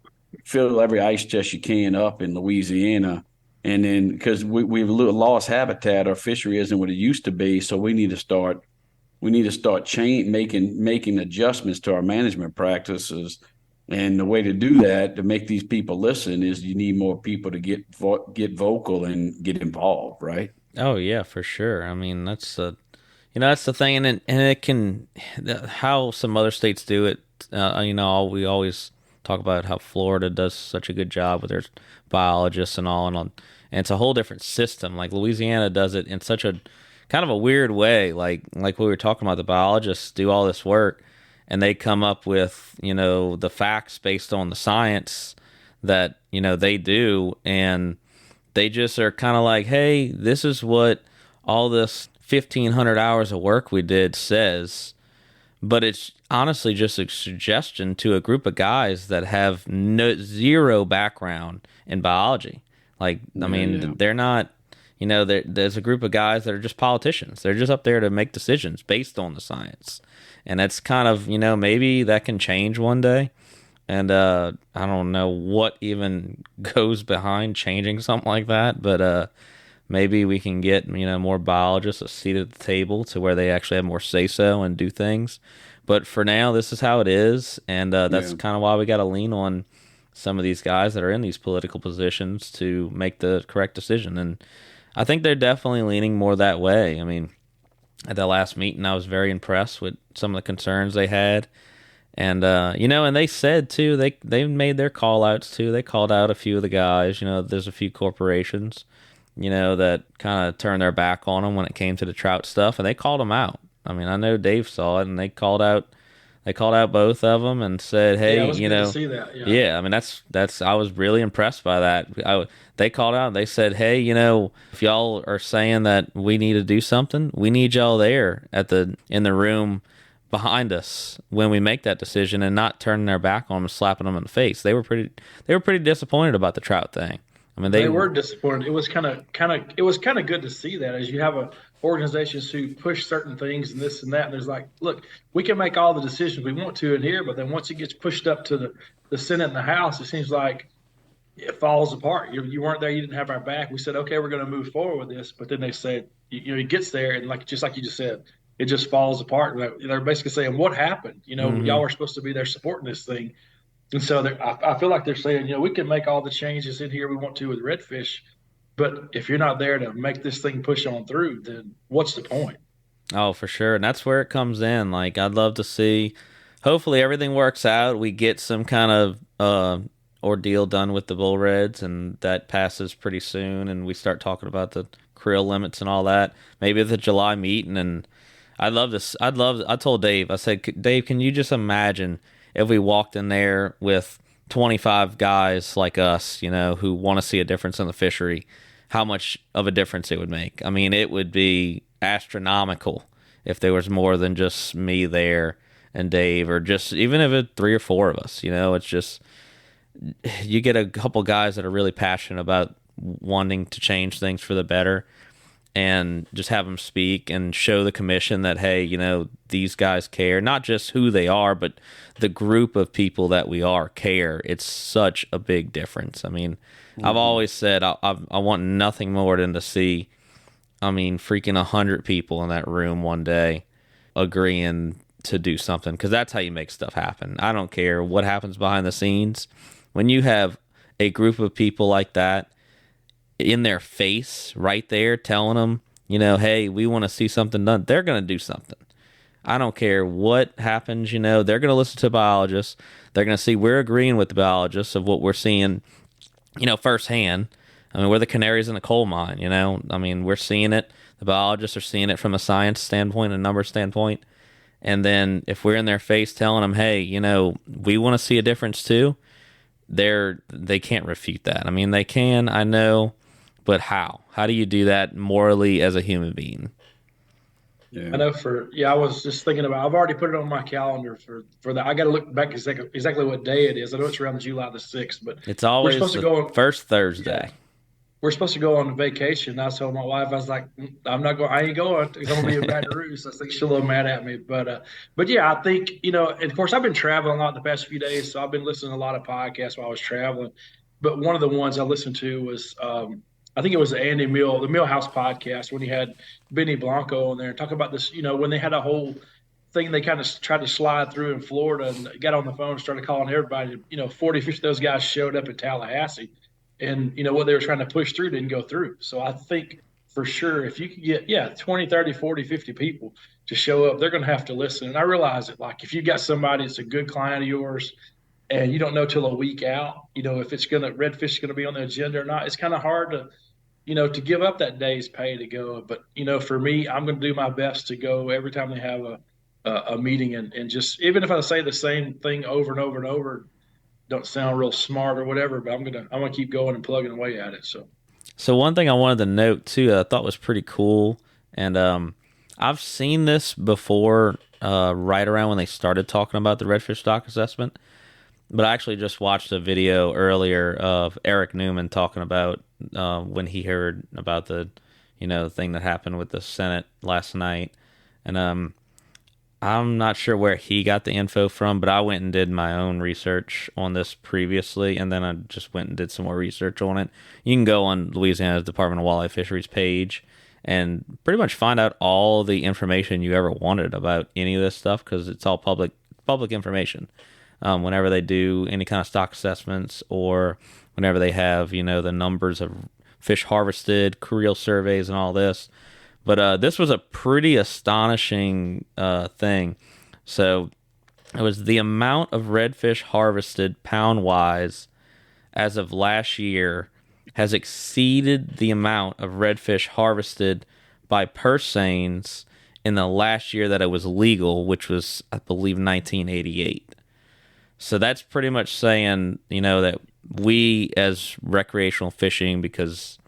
fill every ice chest you can up in Louisiana. And then because we've lost habitat, our fishery isn't what it used to be. So we need to start making adjustments to our management practices. And the way to do that, to make these people listen, is you need more people to get vocal and get involved, right? Oh yeah, for sure. I mean, that's that's the thing, and it can, how some other states do it. We always talk about how Florida does such a good job with their biologists and all, and it's a whole different system. Like Louisiana does it in such a kind of a weird way. Like we were talking about, the biologists do all this work, and they come up with the facts based on the science that they do, and they just are kind of like, hey, this is what all this 1,500 hours of work we did says. But it's honestly just a suggestion to a group of guys that have zero background in biology. They're not, there's a group of guys that are just politicians. They're just up there to make decisions based on the science. And that's kind of, maybe that can change one day. And I don't know what even goes behind changing something like that, but maybe we can get, more biologists a seat at the table to where they actually have more say-so and do things. But for now, this is how it is, and that's kind of why we got to lean on some of these guys that are in these political positions to make the correct decision. And I think they're definitely leaning more that way. I mean, at the last meeting, I was very impressed with some of the concerns they had. And and they said too, they made their call outs too. They called out a few of the guys. There's a few corporations, that kind of turned their back on them when it came to the trout stuff, and they called them out. I mean, I know Dave saw it, and they called out both of them and said, "Hey, Yeah, it was good to see that. Yeah. yeah." I mean, that's I was really impressed by that. They called out. And they said, "Hey, if y'all are saying that we need to do something, we need y'all there in the room behind us when we make that decision, and not turning their back on them and slapping them in the face." They were pretty disappointed about the trout thing. I mean, they were disappointed. It was kind of good to see that, as you have organizations who push certain things and this and that. And there's like, look, we can make all the decisions we want to in here, but then once it gets pushed up to the Senate and the House, it seems like it falls apart. You weren't there. You didn't have our back. We said, okay, we're going to move forward with this. But then they said, it gets there, and just like you just said, it just falls apart. They're basically saying, what happened? Y'all were supposed to be there supporting this thing. And so I feel like they're saying, we can make all the changes in here we want to with Redfish, but if you're not there to make this thing push on through, then what's the point? Oh, for sure. And that's where it comes in. Like, I'd love to see, hopefully everything works out. We get some kind of ordeal done with the Bull Reds, and that passes pretty soon, and we start talking about the creel limits and all that. Maybe the July meeting. And I told Dave, I said, Dave, can you just imagine if we walked in there with 25 guys like us, who want to see a difference in the fishery, how much of a difference it would make? I mean, it would be astronomical if there was more than just me there and Dave, or just even if it 3 or 4 of us. It's just, you get a couple guys that are really passionate about wanting to change things for the better, and just have them speak and show the commission that, hey, these guys care, not just who they are, but the group of people that we are care. It's such a big difference. I mean, I've always said I want nothing more than to see, freaking 100 people in that room one day agreeing to do something, because that's how you make stuff happen. I don't care what happens behind the scenes. When you have a group of people like that in their face right there telling them, hey, we want to see something done, they're going to do something. I don't care what happens, they're going to listen to biologists. They're going to see we're agreeing with the biologists of what we're seeing, firsthand. I mean, we're the canaries in the coal mine, we're seeing it. The biologists are seeing it from a science standpoint, a number standpoint. And then if we're in their face telling them, hey, we want to see a difference too, they can't refute that. I mean, they can, I know, but how? How do you do that morally as a human being? Yeah. I know I was just thinking about, I've already put it on my calendar for that. I got to look back exactly what day it is. I know it's around July the 6th, but it's always the first Thursday. Yeah, we're supposed to go on vacation. I told my wife, I was like, I'm not going, I ain't going, because I'm going to be in Baton Rouge. I think she's a little mad at me. But yeah, I think, and of course I've been traveling a lot the past few days. So I've been listening to a lot of podcasts while I was traveling. But one of the ones I listened to was, I think it was the Millhouse podcast, when he had Benny Blanco on there, talking about this, when they had a whole thing, they kind of tried to slide through in Florida, and got on the phone and started calling everybody. 40, 50 of those guys showed up in Tallahassee, and what they were trying to push through didn't go through. So I think for sure, if you could get 20, 30, 40, 50 people to show up, they're going to have to listen. And I realize it, like, if you got somebody that's a good client of yours, and you don't know till a week out, if Redfish is gonna be on the agenda or not, it's kind of hard to give up that day's pay to go. But for me, I'm going to do my best to go every time they have a meeting, and just, even if I say the same thing over and over and over, don't sound real smart or whatever, but I'm gonna keep going and plugging away at it. So one thing I wanted to note too, that I thought was pretty cool, and I've seen this before, right around when they started talking about the redfish stock assessment. But I actually just watched a video earlier of Eric Newman talking about when he heard about the thing that happened with the Senate last night. And I'm not sure where he got the info from, but I went and did my own research on this previously, and then I just went and did some more research on it. You can go on Louisiana's Department of Wildlife Fisheries page and pretty much find out all the information you ever wanted about any of this stuff, because it's all public information. Whenever they do any kind of stock assessments, or whenever they have, the numbers of fish harvested, creel surveys, and all this. But this was a pretty astonishing thing. So It was the amount of redfish harvested pound-wise as of last year has exceeded the amount of redfish harvested by purse seines in the last year that it was legal, which was, I believe, 1988. So that's pretty much saying, that we as recreational fishing, because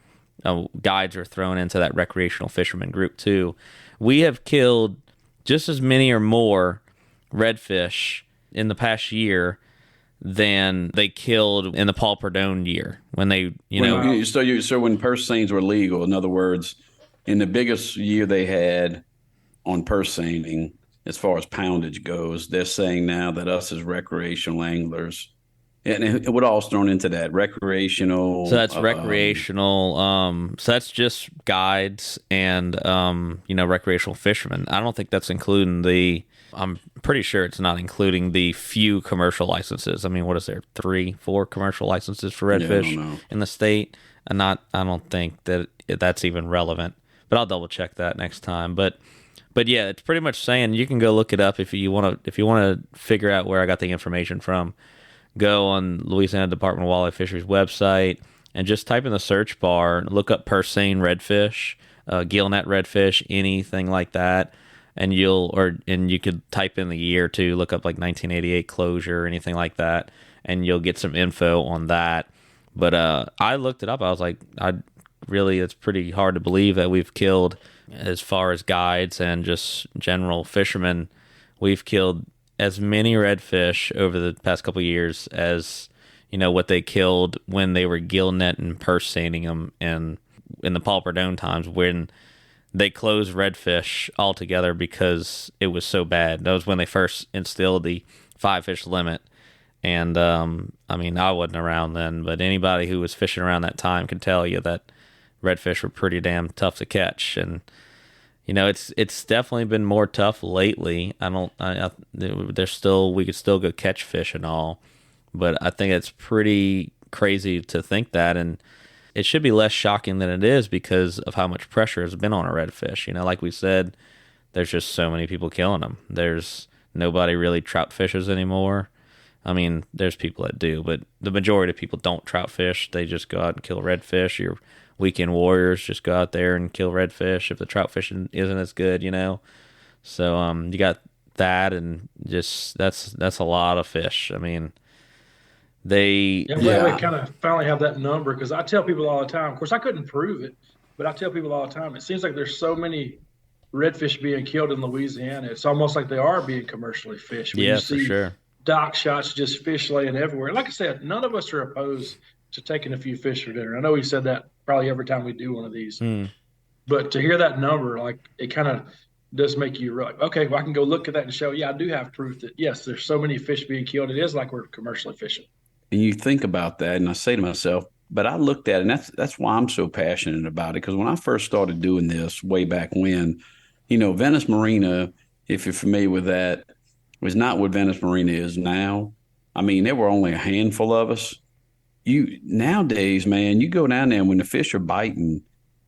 guides are thrown into that recreational fisherman group too, we have killed just as many or more redfish in the past year than they killed in the Paul Perdone year when they, So when purse seines were legal, in other words, in the biggest year they had on purse seining, as far as poundage goes, they're saying now that us as recreational anglers, and what all's thrown into that recreational. So that's recreational. So that's just guides and recreational fishermen. I don't think that's including the. I'm pretty sure it's not including the few commercial licenses. I mean, what is there? 3-4 commercial licenses for redfish in the state? And I don't think that that's even relevant. But I'll double check that next time. But yeah, it's pretty much saying, you can go look it up if you want to figure out where I got the information from. Go on Louisiana Department of Wildlife Fisheries website and just type in the search bar and look up purse seine redfish, gillnet redfish, anything like that, and you could type in the year too. Look up like 1988 closure or anything like that, and you'll get some info on that. But I looked it up. I was like, it's pretty hard to believe that we've killed, as far as guides and just general fishermen, we've killed as many redfish over the past couple of years as what they killed when they were gillnet and purse seining them, and in the Paul Perdone times when they closed redfish altogether because it was so bad. That was when they first instilled the 5-fish limit. And I wasn't around then, but anybody who was fishing around that time can tell you that redfish were pretty damn tough to catch. And it's definitely been more tough lately. We could still go catch fish and all, but I think it's pretty crazy to think that, and it should be less shocking than it is because of how much pressure has been on a redfish. Like we said, there's just so many people killing them. There's nobody really trout fishes anymore. I mean, there's people that do, but the majority of people don't trout fish. They just go out and kill redfish. Your weekend warriors just go out there and kill redfish if the trout fishing isn't as good, So you got that, and just that's a lot of fish. I mean, we kind of finally have that number, because I tell people all the time. Of course, I couldn't prove it, but I tell people all the time. It seems like there's so many redfish being killed in Louisiana. It's almost like they are being commercially fished. Yeah, for sure. Dock shots, just fish laying everywhere. Like I said, none of us are opposed to taking a few fish for dinner. I know we said that probably every time we do one of these, but to hear that number, like, it kind of does make you like, okay, well, I can go look at that and show, I do have proof that yes, there's so many fish being killed. It is like we're commercially fishing. And you think about that, and I say to myself, but I looked at it, and that's why I'm so passionate about it. Because when I first started doing this way back when, Venice Marina, if you're familiar with that, was not what Venice Marina is now. I mean, there were only a handful of us. Nowadays, man, you go down there, and when the fish are biting,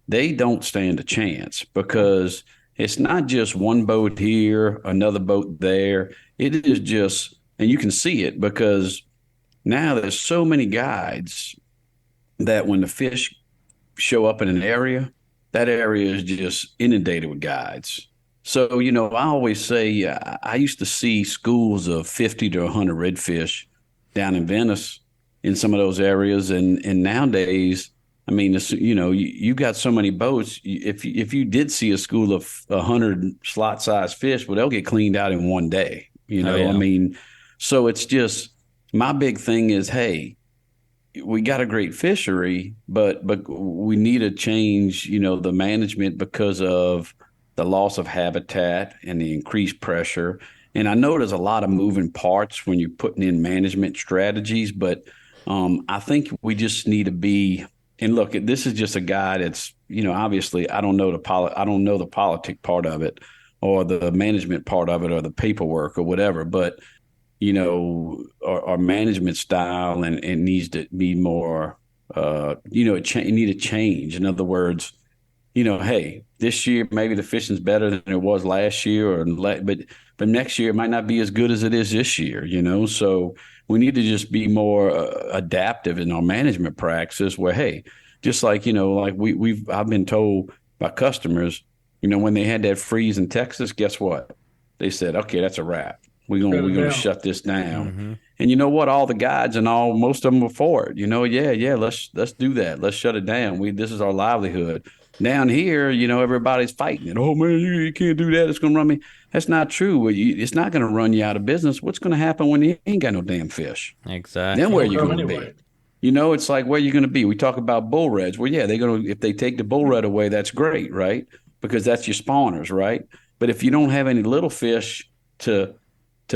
they don't stand a chance, because it's not just one boat here, another boat there. It is just, and you can see it, because now there's so many guides that when the fish show up in an area, that area is just inundated with guides. So, I always say, I used to see schools of 50 to 100 redfish down in Venice in some of those areas. And nowadays, I mean, you've got so many boats. If you did see a school of 100 slot-sized fish, well, they'll get cleaned out in one day. I mean, so it's just, my big thing is, hey, we got a great fishery, but we need to change, the management because of the loss of habitat and the increased pressure. And I know there's a lot of moving parts when you're putting in management strategies, but I think we just need to be. And look, this is just a guy that's, obviously I don't know the politic part of it, or the management part of it, or the paperwork or whatever, but our management style and needs to be more, need to change. In other words, hey, this year maybe the fishing's better than it was last year, but next year it might not be as good as it is this year. So we need to just be more adaptive in our management practices. Where hey, just like like I've been told by customers, when they had that freeze in Texas, guess what? They said, okay, that's a wrap. We're gonna shut this down. Mm-hmm. And you know what? All the guides and most of them are for it. Yeah, let's do that. Let's shut it down. This is our livelihood. Down here, everybody's fighting it. Oh man, you can't do that. It's gonna run me. That's not true. It's not gonna run you out of business. What's gonna happen when you ain't got no damn fish? Exactly. Then where are you gonna be? It's like where you gonna be. We talk about bull reds. Well, yeah, if they take the bull red away, that's great, right? Because that's your spawners, right? But if you don't have any little fish to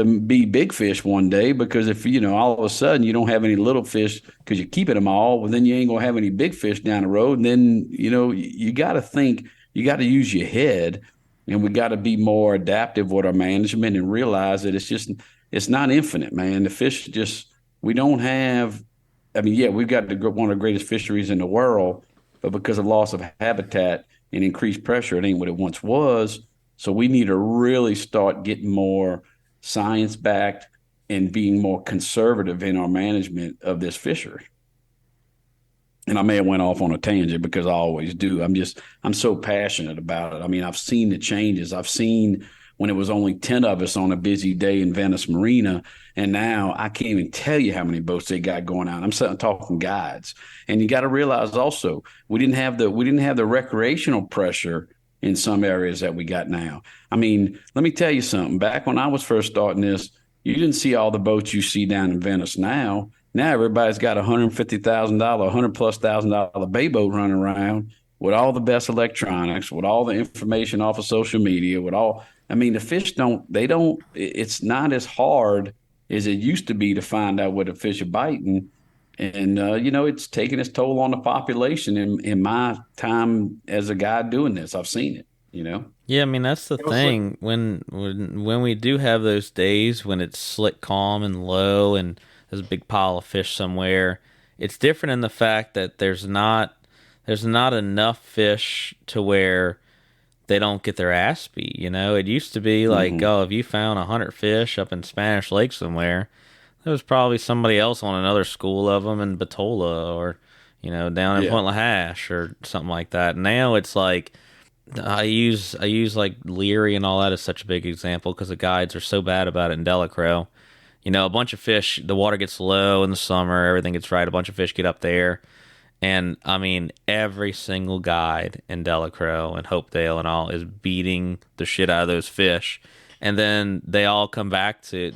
be big fish one day, because if all of a sudden you don't have any little fish because you're keeping them all, well then you ain't gonna have any big fish down the road. And then you got to think, you got to use your head, and we got to be more adaptive with our management and realize that it's not infinite, man. The fish we don't have. I mean, yeah, we've got one of the greatest fisheries in the world, but because of loss of habitat and increased pressure, it ain't what it once was. So we need to really start getting more science-backed and being more conservative in our management of this fishery. And I may have went off on a tangent because I always do. I'm so passionate about it. I mean, I've seen the changes. I've seen when it was only 10 of us on a busy day in Venice Marina, and now I can't even tell you how many boats they got going out. I'm talking guides. And you got to realize also, we didn't have the recreational pressure in some areas that we got now. I mean, let me tell you something. Back when I was first starting this, you didn't see all the boats you see down in Venice now. Now everybody's got $150,000, $100,000+ bay boat running around with all the best electronics, with all the information off of social media, the fish it's not as hard as it used to be to find out what a fish are biting. And, it's taking its toll on the population in my time as a guy doing this. I've seen it, Yeah, I mean, that's the thing. When we do have those days when it's slick, calm, and low, and there's a big pile of fish somewhere, it's different in the fact that there's not enough fish to where they don't get their ass beat. It used to be like, oh, if you found 100 fish up in Spanish Lake somewhere, there was probably somebody else on another school of them in Batola or, down in Point LaHash or something like that. Now it's like, I use like Leary and all that as such a big example because the guides are so bad about it in Delacroix. A bunch of fish, the water gets low in the summer, everything gets right, a bunch of fish get up there. And, I mean, every single guide in Delacroix and Hopedale and all is beating the shit out of those fish. And then they all come back to,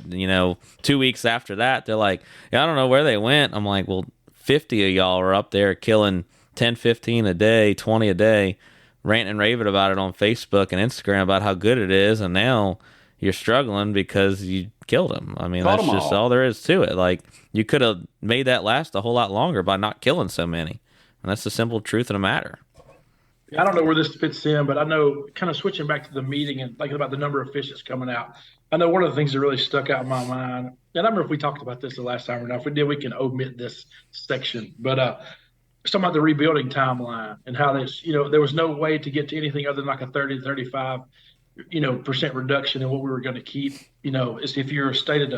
2 weeks after that, they're like, yeah, I don't know where they went. I'm like, well, 50 of y'all are up there killing 10, 15 a day, 20 a day, ranting and raving about it on Facebook and Instagram about how good it is. And now you're struggling because you killed them. I mean, that's just all there is to it. Like, you could have made that last a whole lot longer by not killing so many. And that's the simple truth of the matter. I don't know where this fits in, but I know, kind of switching back to the meeting and thinking about the number of fish that's coming out, I know one of the things that really stuck out in my mind, and I don't remember if we talked about this the last time or not. If we did, we can omit this section. But it's talking about the rebuilding timeline and how this, there was no way to get to anything other than like a 30 to 35 % reduction in what we were going to keep, is if you're stated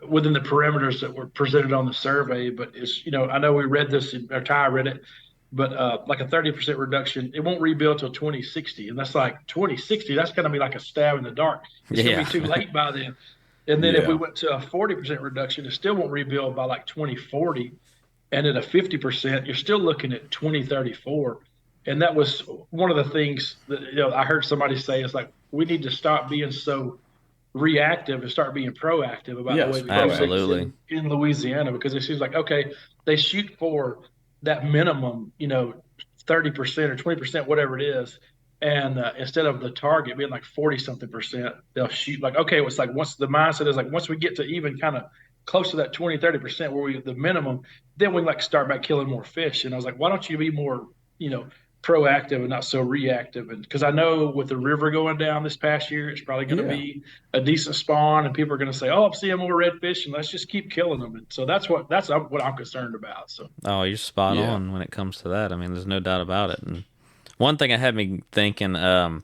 within the parameters that were presented on the survey. But it's, I know we read this, or Ty read it, but like a 30% reduction, it won't rebuild till 2060. And that's like 2060, that's going to be like a stab in the dark. It's going to be too late by then. And then if we went to a 40% reduction, it still won't rebuild by like 2040. And at a 50%, you're still looking at 2034. And that was one of the things that I heard somebody say, is like, we need to stop being so reactive and start being proactive about the way we do things in Louisiana, because it seems like, okay, they shoot for that minimum, 30% or 20%, whatever it is. And instead of the target being like 40-something%, they'll shoot like, okay, it's like once the mindset is like, once we get to even kind of close to that 20-30% where we the minimum, then we like start back killing more fish. And I was like, why don't you be more, proactive and not so reactive? And because I know with the river going down this past year, it's probably going to be a decent spawn, and people are going to say, oh, I'm seeing more redfish, and let's just keep killing them. And so that's what I'm concerned about. So you're spot on when it comes to that. I mean, there's no doubt about it. And one thing that had me thinking, I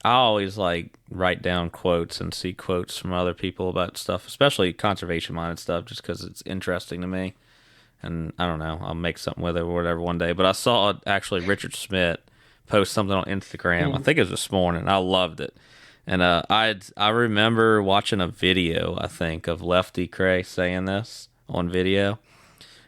always like write down quotes and see quotes from other people about stuff, especially conservation-minded stuff, just because it's interesting to me. And I don't know, I'll make something with it or whatever one day. But I saw actually Richard Smith post something on Instagram. I think it was this morning. I loved it. And I remember watching a video, I think, of Lefty Kreh saying this on video.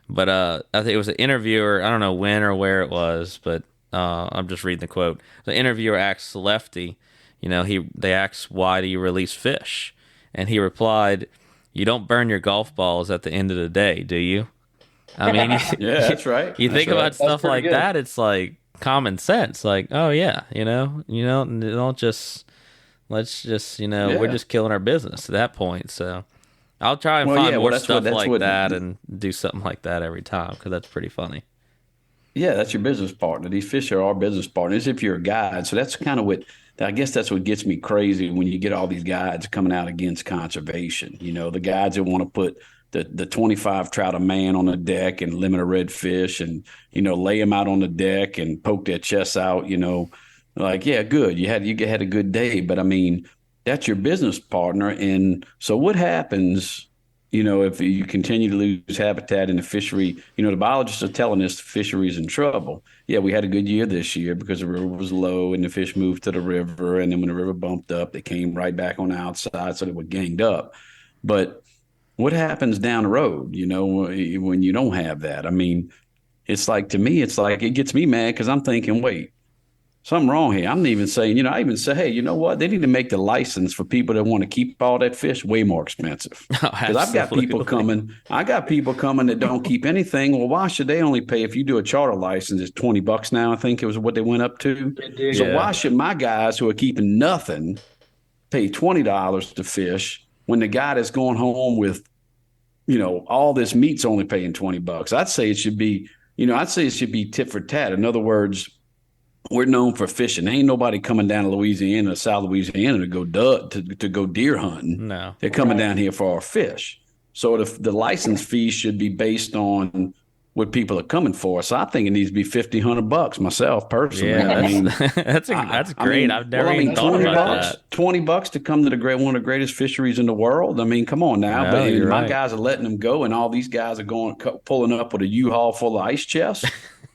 But I think it was an interviewer. I don't know when or where it was, but I'm just reading the quote. The interviewer asks Lefty, they asked, why do you release fish? And he replied, you don't burn your golf balls at the end of the day, do you? I mean, yeah, that's right. You think about stuff like good. that, it's like common sense. Like, oh yeah, don't just let's just we're just killing our business at that point. So I'll try and find more stuff like that and do something like that every time because that's pretty funny. Yeah, that's your business partner. These fish are our business partners if you're a guide. So that's kind of I guess that's what gets me crazy when you get all these guides coming out against conservation. The guides that want to put the 25 trout a man on the deck and limit a redfish and, lay them out on the deck and poke their chests out, like, yeah, good. You had a good day. But I mean, that's your business partner. And so what happens, if you continue to lose habitat in the fishery, the biologists are telling us the fishery's in trouble. Yeah, we had a good year this year because the river was low and the fish moved to the river. And then when the river bumped up, they came right back on the outside. So they were ganged up. But what happens down the road, when you don't have that? I mean, to me, it gets me mad because I'm thinking, wait, something wrong here. I'm even saying, I even say, hey, you know what? They need to make the license for people that want to keep all that fish way more expensive. Because I've got people coming. I got people coming that don't keep anything. Well, why should they only pay if you do a charter license? It's $20 now. I think it was what they went up to. So why should my guys who are keeping nothing pay $20 to fish when the guy that's going home with, all this meat's only paying $20? I'd say it should be, tit for tat. In other words, we're known for fishing. Ain't nobody coming down to Louisiana, South Louisiana to go deer hunting. No, they're coming down here for our fish. So the license fee should be based on what people are coming for. So I think it needs to be $50-$100 myself personally. Yeah, that's great. I've never even thought about that. $20 to come to one of the greatest fisheries in the world. I mean, come on now. No, but my right. guys are letting them go, and all these guys are pulling up with a U-Haul full of ice chests.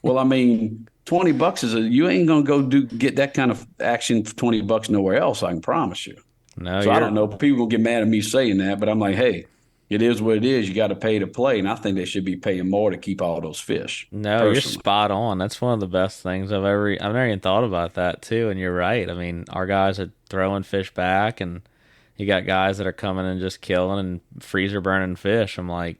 Well, I mean, $20 you ain't gonna go get that kind of action for $20 nowhere else. I can promise you. No, so I don't know. People will get mad at me saying that, but I'm like, hey. It is what it is. You got to pay to play, and I think they should be paying more to keep all those fish. No, personally. You're spot on. That's one of the best things I've never even thought about that too. And you're right. I mean, our guys are throwing fish back, and you got guys that are coming and just killing and freezer burning fish. I'm like,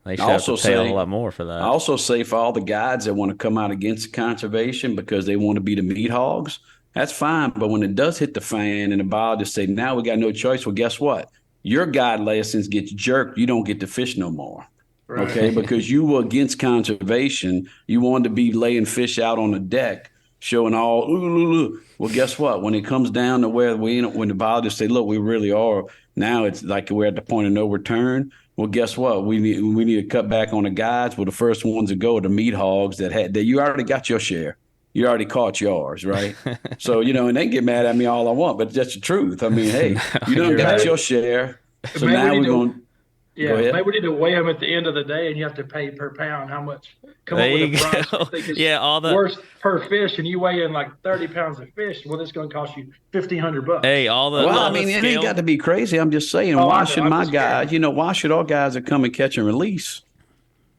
they should have to pay a lot more for that. I also say for all the guides that want to come out against conservation because they want to be the meat hogs, that's fine. But when it does hit the fan and the biologists say, now we got no choice, well, guess what? Your guide license gets jerked. You don't get to fish no more. Right. Okay, because you were against conservation. You wanted to be laying fish out on the deck, showing all. Well, guess what? When it comes down to where when the biologists say, "Look, we really are," now it's like we're at the point of no return. Well, guess what? We need to cut back on the guides. Well, the first ones to go are the meat hogs that you already got your share. You already caught yours, right? So, and they get mad at me all I want, but that's the truth. I mean, hey, you done got your share. So maybe now we're going to. Yeah, maybe we need to weigh them at the end of the day, and you have to pay per pound how much. Come up with a price. I think it's worth per fish, and you weigh in like 30 pounds of fish. Well, it's going to cost you $1,500. Hey, it ain't got to be crazy. I'm just saying, why should my guys, why should our guys that come and catch and release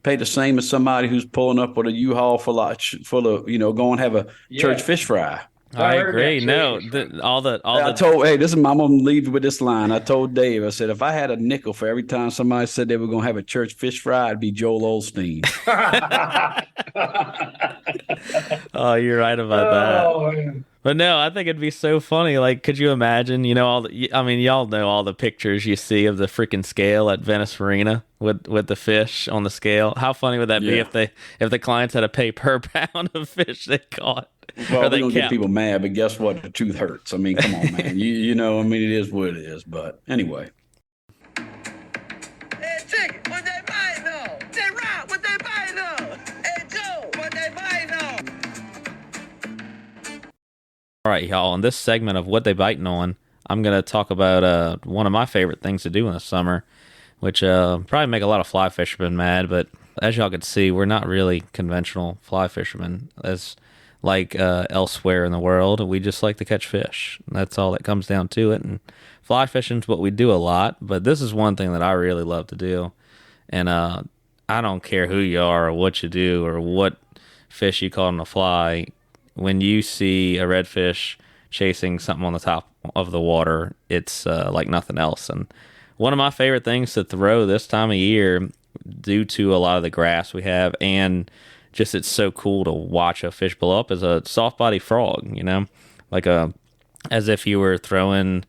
pay the same as somebody who's pulling up with a U-Haul full of go and have a church fish fry? I agree. No, I told, I'm gonna leave with this line. I told Dave, I said, if I had a nickel for every time somebody said they were gonna have a church fish fry, it'd be Joel Osteen. Oh, you're right about that. Man. But no, I think it'd be so funny. Like, could you imagine? Y'all know all the pictures you see of the freaking scale at Venice Marina with the fish on the scale. How funny would that be if the clients had to pay per pound of fish they caught? Well, they're going to get people mad, but guess what? The truth hurts. I mean, come on, man. It is what it is. But anyway. Hey, Chick, what they buy now? Hey, Rob, what they buy now? Hey, Joe, what they buy now? All right, y'all. In this segment of What They Biting On, I'm going to talk about one of my favorite things to do in the summer, which probably make a lot of fly fishermen mad, but as y'all can see, we're not really conventional fly fishermen as like elsewhere in the world. We just like to catch fish. That's all that comes down to it. And fly fishing's what we do a lot, but this is one thing that I really love to do. And I don't care who you are or what you do or what fish you caught on a fly. When you see a redfish chasing something on the top of the water, it's like nothing else. And one of my favorite things to throw this time of year, due to a lot of the grass we have, and just it's so cool to watch a fish blow up, is a soft body frog. Like as if you were throwing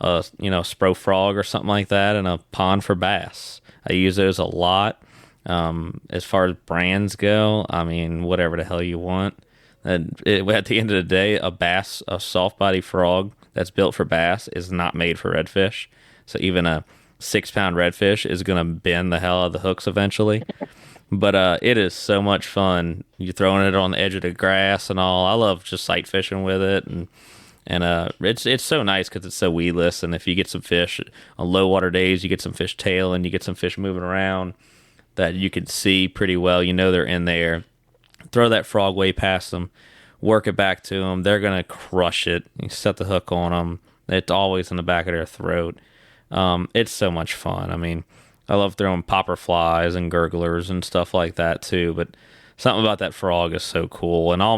a spro frog or something like that in a pond for bass. I use those a lot. As far as brands go, I mean, whatever the hell you want. And at the end of the day, a soft body frog that's built for bass is not made for redfish. So even a 6-pound redfish is going to bend the hell out of the hooks eventually. But it is so much fun. You're throwing it on the edge of the grass and all. I love just sight fishing with it, and it's so nice because it's so weedless. And if you get some fish on low water days, you get some fish tailing, you get some fish moving around that you can see pretty well. They're in there. Throw that frog way past them, work it back to them. They're going to crush it. You set the hook on them. It's always in the back of their throat. It's so much fun. I mean, I love throwing popper flies and gurglers and stuff like that too, but something about that frog is so cool. And all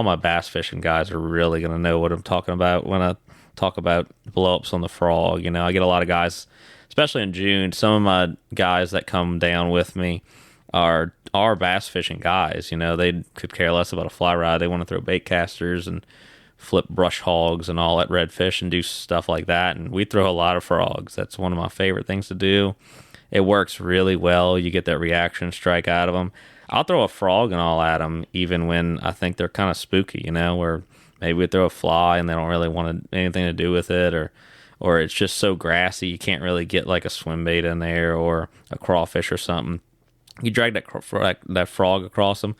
my bass fishing guys are really going to know what I'm talking about when I talk about blow-ups on the frog. I get a lot of guys, especially in June. Some of my guys that come down with me are bass fishing guys. They could care less about a fly rod. They want to throw bait casters and flip brush hogs and all that redfish and do stuff like that. And we throw a lot of frogs. That's one of my favorite things to do. It works really well. You get that reaction strike out of them. I'll throw a frog and all at them, even when I think they're kind of spooky, where maybe we throw a fly and they don't really want anything to do with it, or it's just so grassy you can't really get like a swim bait in there or a crawfish or something. You drag that frog across them.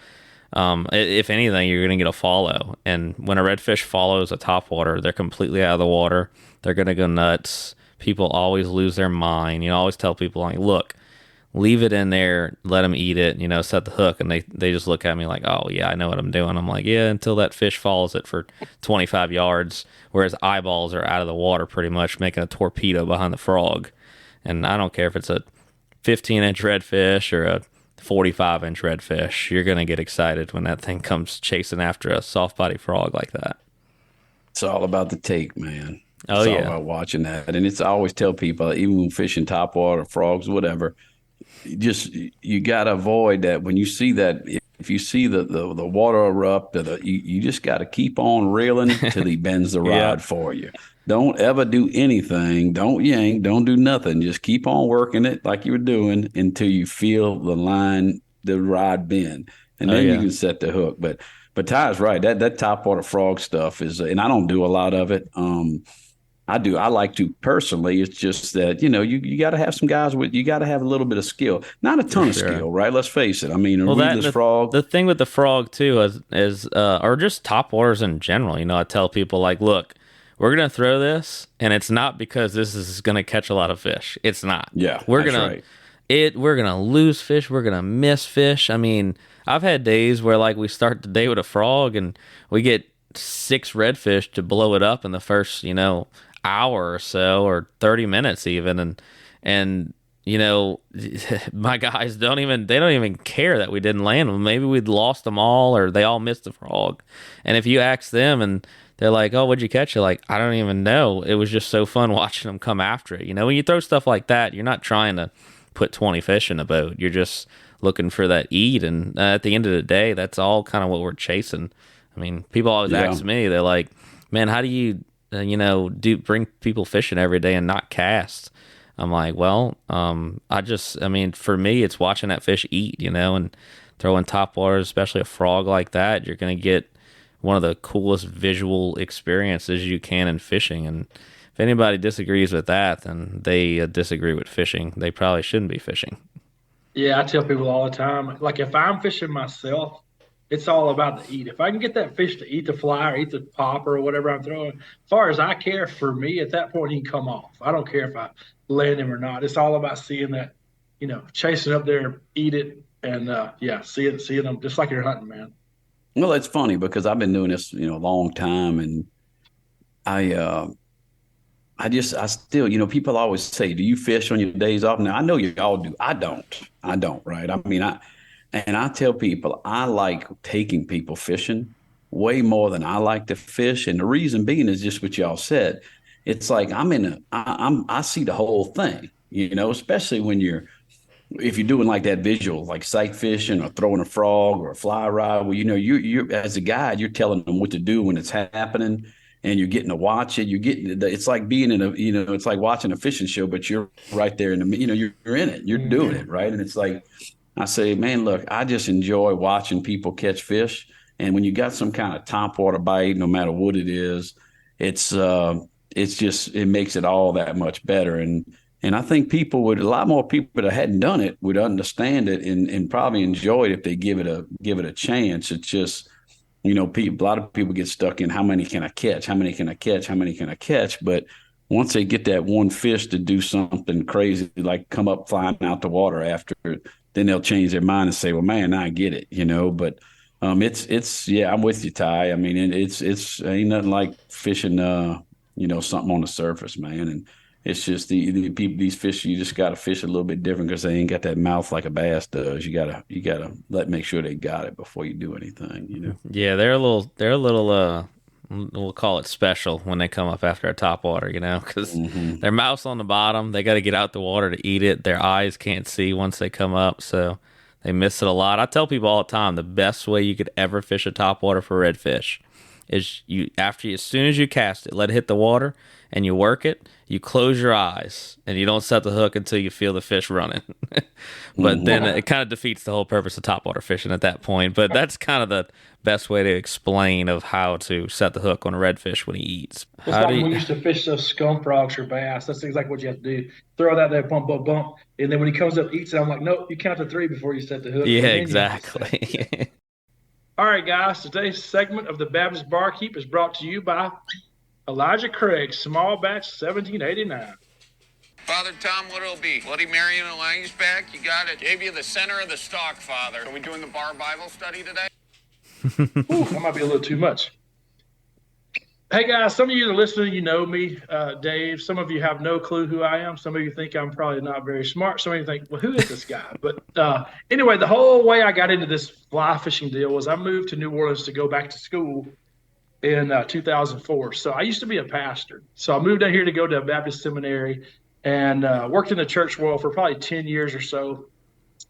If anything, you're going to get a follow. And when a redfish follows a topwater, they're completely out of the water. They're going to go nuts. People always lose their mind. I always tell people, like, look, leave it in there, let them eat it, set the hook. And they just look at me like, oh, yeah, I know what I'm doing. I'm like, yeah, until that fish follows it for 25 yards, where his eyeballs are out of the water pretty much, making a torpedo behind the frog. And I don't care if it's a 15-inch redfish or a 45-inch redfish, you're going to get excited when that thing comes chasing after a soft body frog like that. It's all about the take, man. Oh, it's yeah. all about watching that. And I always tell people, even when fishing topwater, frogs, whatever, you got to avoid that. When you see that, if you see the water erupt, you just got to keep on reeling till he bends the rod for you. Don't ever do anything. Don't yank. Don't do nothing. Just keep on working it like you were doing until you feel the rod bend. And then you can set the hook. But Ty's right. That topwater frog stuff is, and I don't do a lot of it. I like to personally. It's just that, you got to have some guys you got to have a little bit of skill. Not a ton of skill, right? Let's face it. I mean, a weedless frog. The thing with the frog, too, is or just topwaters in general, I tell people, like, look, we're going to throw this, and it's not because this is going to catch a lot of fish. It's not. Yeah, we're going to lose fish. We're going to miss fish. I mean, I've had days where, like, we start the day with a frog, and we get 6 redfish to blow it up in the first, hour or so, or 30 minutes even, and my guys don't even care that we didn't land them. Maybe we'd lost them all, or they all missed the frog. And if you ask them and they're like, oh, what'd you catch? You're like, I don't even know. It was just so fun watching them come after it. When you throw stuff like that, you're not trying to put 20 fish in a boat. You're just looking for that eat. And at the end of the day, that's all kind of what we're chasing. I mean, people always ask me, they're like, man, how do you bring people fishing every day and not cast? I'm like, well, for me, it's watching that fish eat, and throwing topwater, especially a frog like that. You're going to get one of the coolest visual experiences you can in fishing. And if anybody disagrees with that, then they disagree with fishing. They probably shouldn't be fishing. Yeah, I tell people all the time, like, if I'm fishing myself, it's all about the eat. If I can get that fish to eat the fly or eat the popper or whatever I'm throwing, as far as I care, for me at that point he can come off. I don't care if I land him or not. It's all about seeing that, chasing up there, eat it, and seeing them just like you're hunting, man. Well, it's funny because I've been doing this, a long time, and I still, people always say, "Do you fish on your days off?" Now I know you all do. I don't, right? I mean, I tell people I like taking people fishing way more than I like to fish, and the reason being is just what y'all said. It's like I see the whole thing, especially when if you're doing like that visual, like sight fishing or throwing a frog or a fly rod, well, you as a guide, you're telling them what to do when it's happening, and you're getting to watch it. It's like being it's like watching a fishing show, but you're right there you're in it, you're doing it, right? And it's like, I say, man, look, I just enjoy watching people catch fish. And when you got some kind of topwater bite, no matter what it is, it makes it all that much better. And I think a lot more people that hadn't done it would understand it and probably enjoy it if they give it a chance. It's just, a lot of people get stuck in how many can I catch? How many can I catch? How many can I catch? But once they get that one fish to do something crazy, like come up flying out the water after, then they'll change their mind and say, well, man, I get it, But I'm with you, Ty. I mean, it's ain't nothing like fishing, something on the surface, man. And it's just the people, these fish, you just got to fish a little bit different because they ain't got that mouth like a bass does. You gotta make sure they got it before you do anything, Yeah, they're a little, we'll call it special when they come up after a topwater, because their mouth's on the bottom. They got to get out the water to eat it. Their eyes can't see once they come up, so they miss it a lot. I tell people all the time, the best way you could ever fish a topwater for redfish is as soon as you cast it, let it hit the water, and you work it, you close your eyes, and you don't set the hook until you feel the fish running. But then it kind of defeats the whole purpose of topwater fishing at that point. But that's kind of the best way to explain of how to set the hook on a redfish when he eats. It's like when we used to fish those scum frogs or bass. That's exactly what you have to do. Throw it out there, bump, bump, bump. And then when he comes up, eats it, I'm like, nope, you count to 3 before you set the hook. Yeah, exactly. All right, guys. Today's segment of the Baptist Barkeep is brought to you by Elijah Craig, Small Batch 1789. Father Tom, what'll it be? Bloody Mary and Elijah's back? You got it. Gave you the center of the stock, Father. Are we doing the bar Bible study today? Ooh, that might be a little too much. Hey, guys, some of you that are listening, you know me, Dave. Some of you have no clue who I am. Some of you think I'm probably not very smart. Some of you think, well, who is this guy? But anyway, the whole way I got into this fly fishing deal was I moved to New Orleans to go back to school in 2004. So I used to be a pastor. So I moved down here to go to a Baptist seminary and worked in the church world for probably 10 years or so.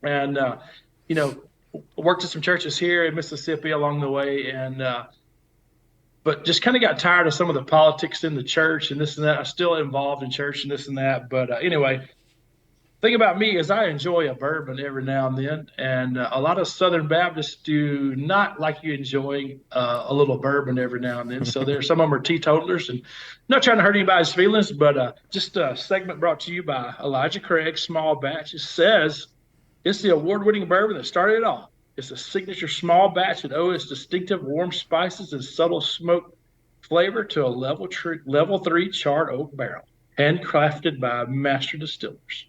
And, worked at some churches here in Mississippi along the way. And but just kind of got tired of some of the politics in the church and this and that. I'm still involved in church and this and that. But anyway, thing about me is I enjoy a bourbon every now and then. And a lot of Southern Baptists do not like you enjoying a little bourbon every now and then. So some of them are teetotalers. And I'm not trying to hurt anybody's feelings, but just a segment brought to you by Elijah Craig, Small Batch. It says it's the award-winning bourbon that started it all. It's a signature small batch that owes its distinctive warm spices and subtle smoke flavor to a level 3 charred oak barrel, handcrafted by master distillers.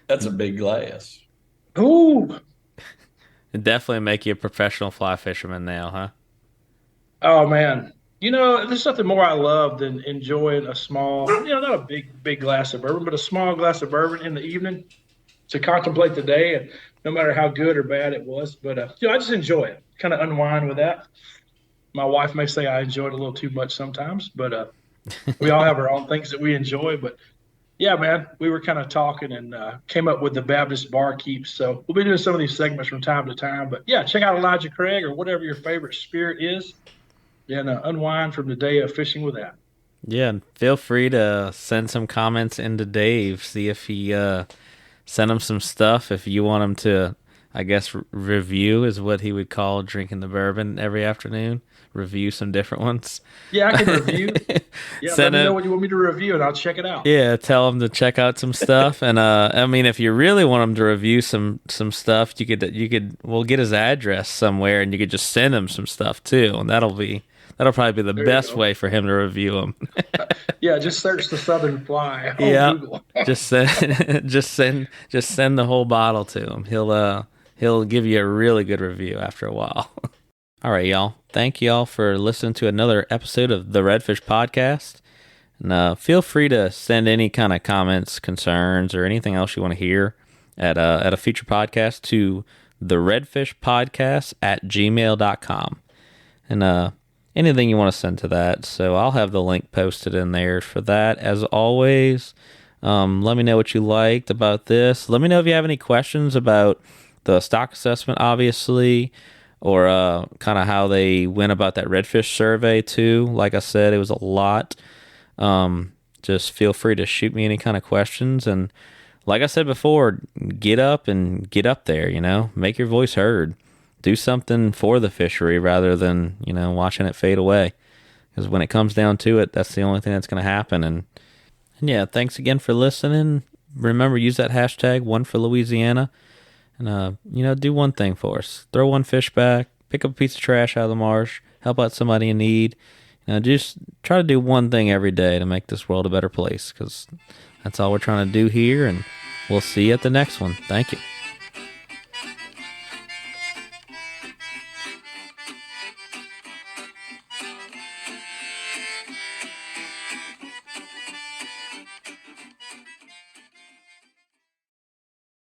That's a big glass. Ooh. It definitely make you a professional fly fisherman now, huh? Oh, man. There's nothing more I love than enjoying a small, not a big glass of bourbon, but a small glass of bourbon in the evening to contemplate the day, and no matter how good or bad it was. But, I just enjoy it, kind of unwind with that. My wife may say I enjoy it a little too much sometimes, but we all have our own things that we enjoy. But, yeah, man, we were kind of talking and came up with the Baptist Barkeep. So we'll be doing some of these segments from time to time. But, yeah, check out Elijah Craig or whatever your favorite spirit is and unwind from the day of fishing with that. Yeah, and feel free to send some comments into Dave. See if he send him some stuff if you want him to I guess review is what he would call drinking the bourbon every afternoon. Review some different ones. Yeah, I can review. Yeah, let me know what you want me to review, and I'll check it out. Yeah, tell him to check out some stuff. And I mean, if you really want him to review some stuff, we'll get his address somewhere, and you could just send him some stuff too, and that'll probably be the best way for him to review them. Yeah, just search the Southern Fly on Google. just send the whole bottle to him. He'll give you a really good review after a while. All right, y'all. Thank y'all for listening to another episode of the Redfish Podcast. And feel free to send any kind of comments, concerns, or anything else you want to hear at a future podcast to TheRedfishPodcast@gmail.com. And anything you want to send to that. So I'll have the link posted in there for that. As always, let me know what you liked about this. Let me know if you have any questions about the stock assessment, obviously, or kind of how they went about that redfish survey too. Like I said, it was a lot. Just feel free to shoot me any kind of questions. And like I said before, get up there, make your voice heard. Do something for the fishery rather than, watching it fade away. Because when it comes down to it, that's the only thing that's going to happen. And yeah, thanks again for listening. Remember, use that hashtag, one for Louisiana. And, do one thing for us. Throw one fish back, pick up a piece of trash out of the marsh, help out somebody in need. Just try to do one thing every day to make this world a better place, because that's all we're trying to do here. And we'll see you at the next one. Thank you.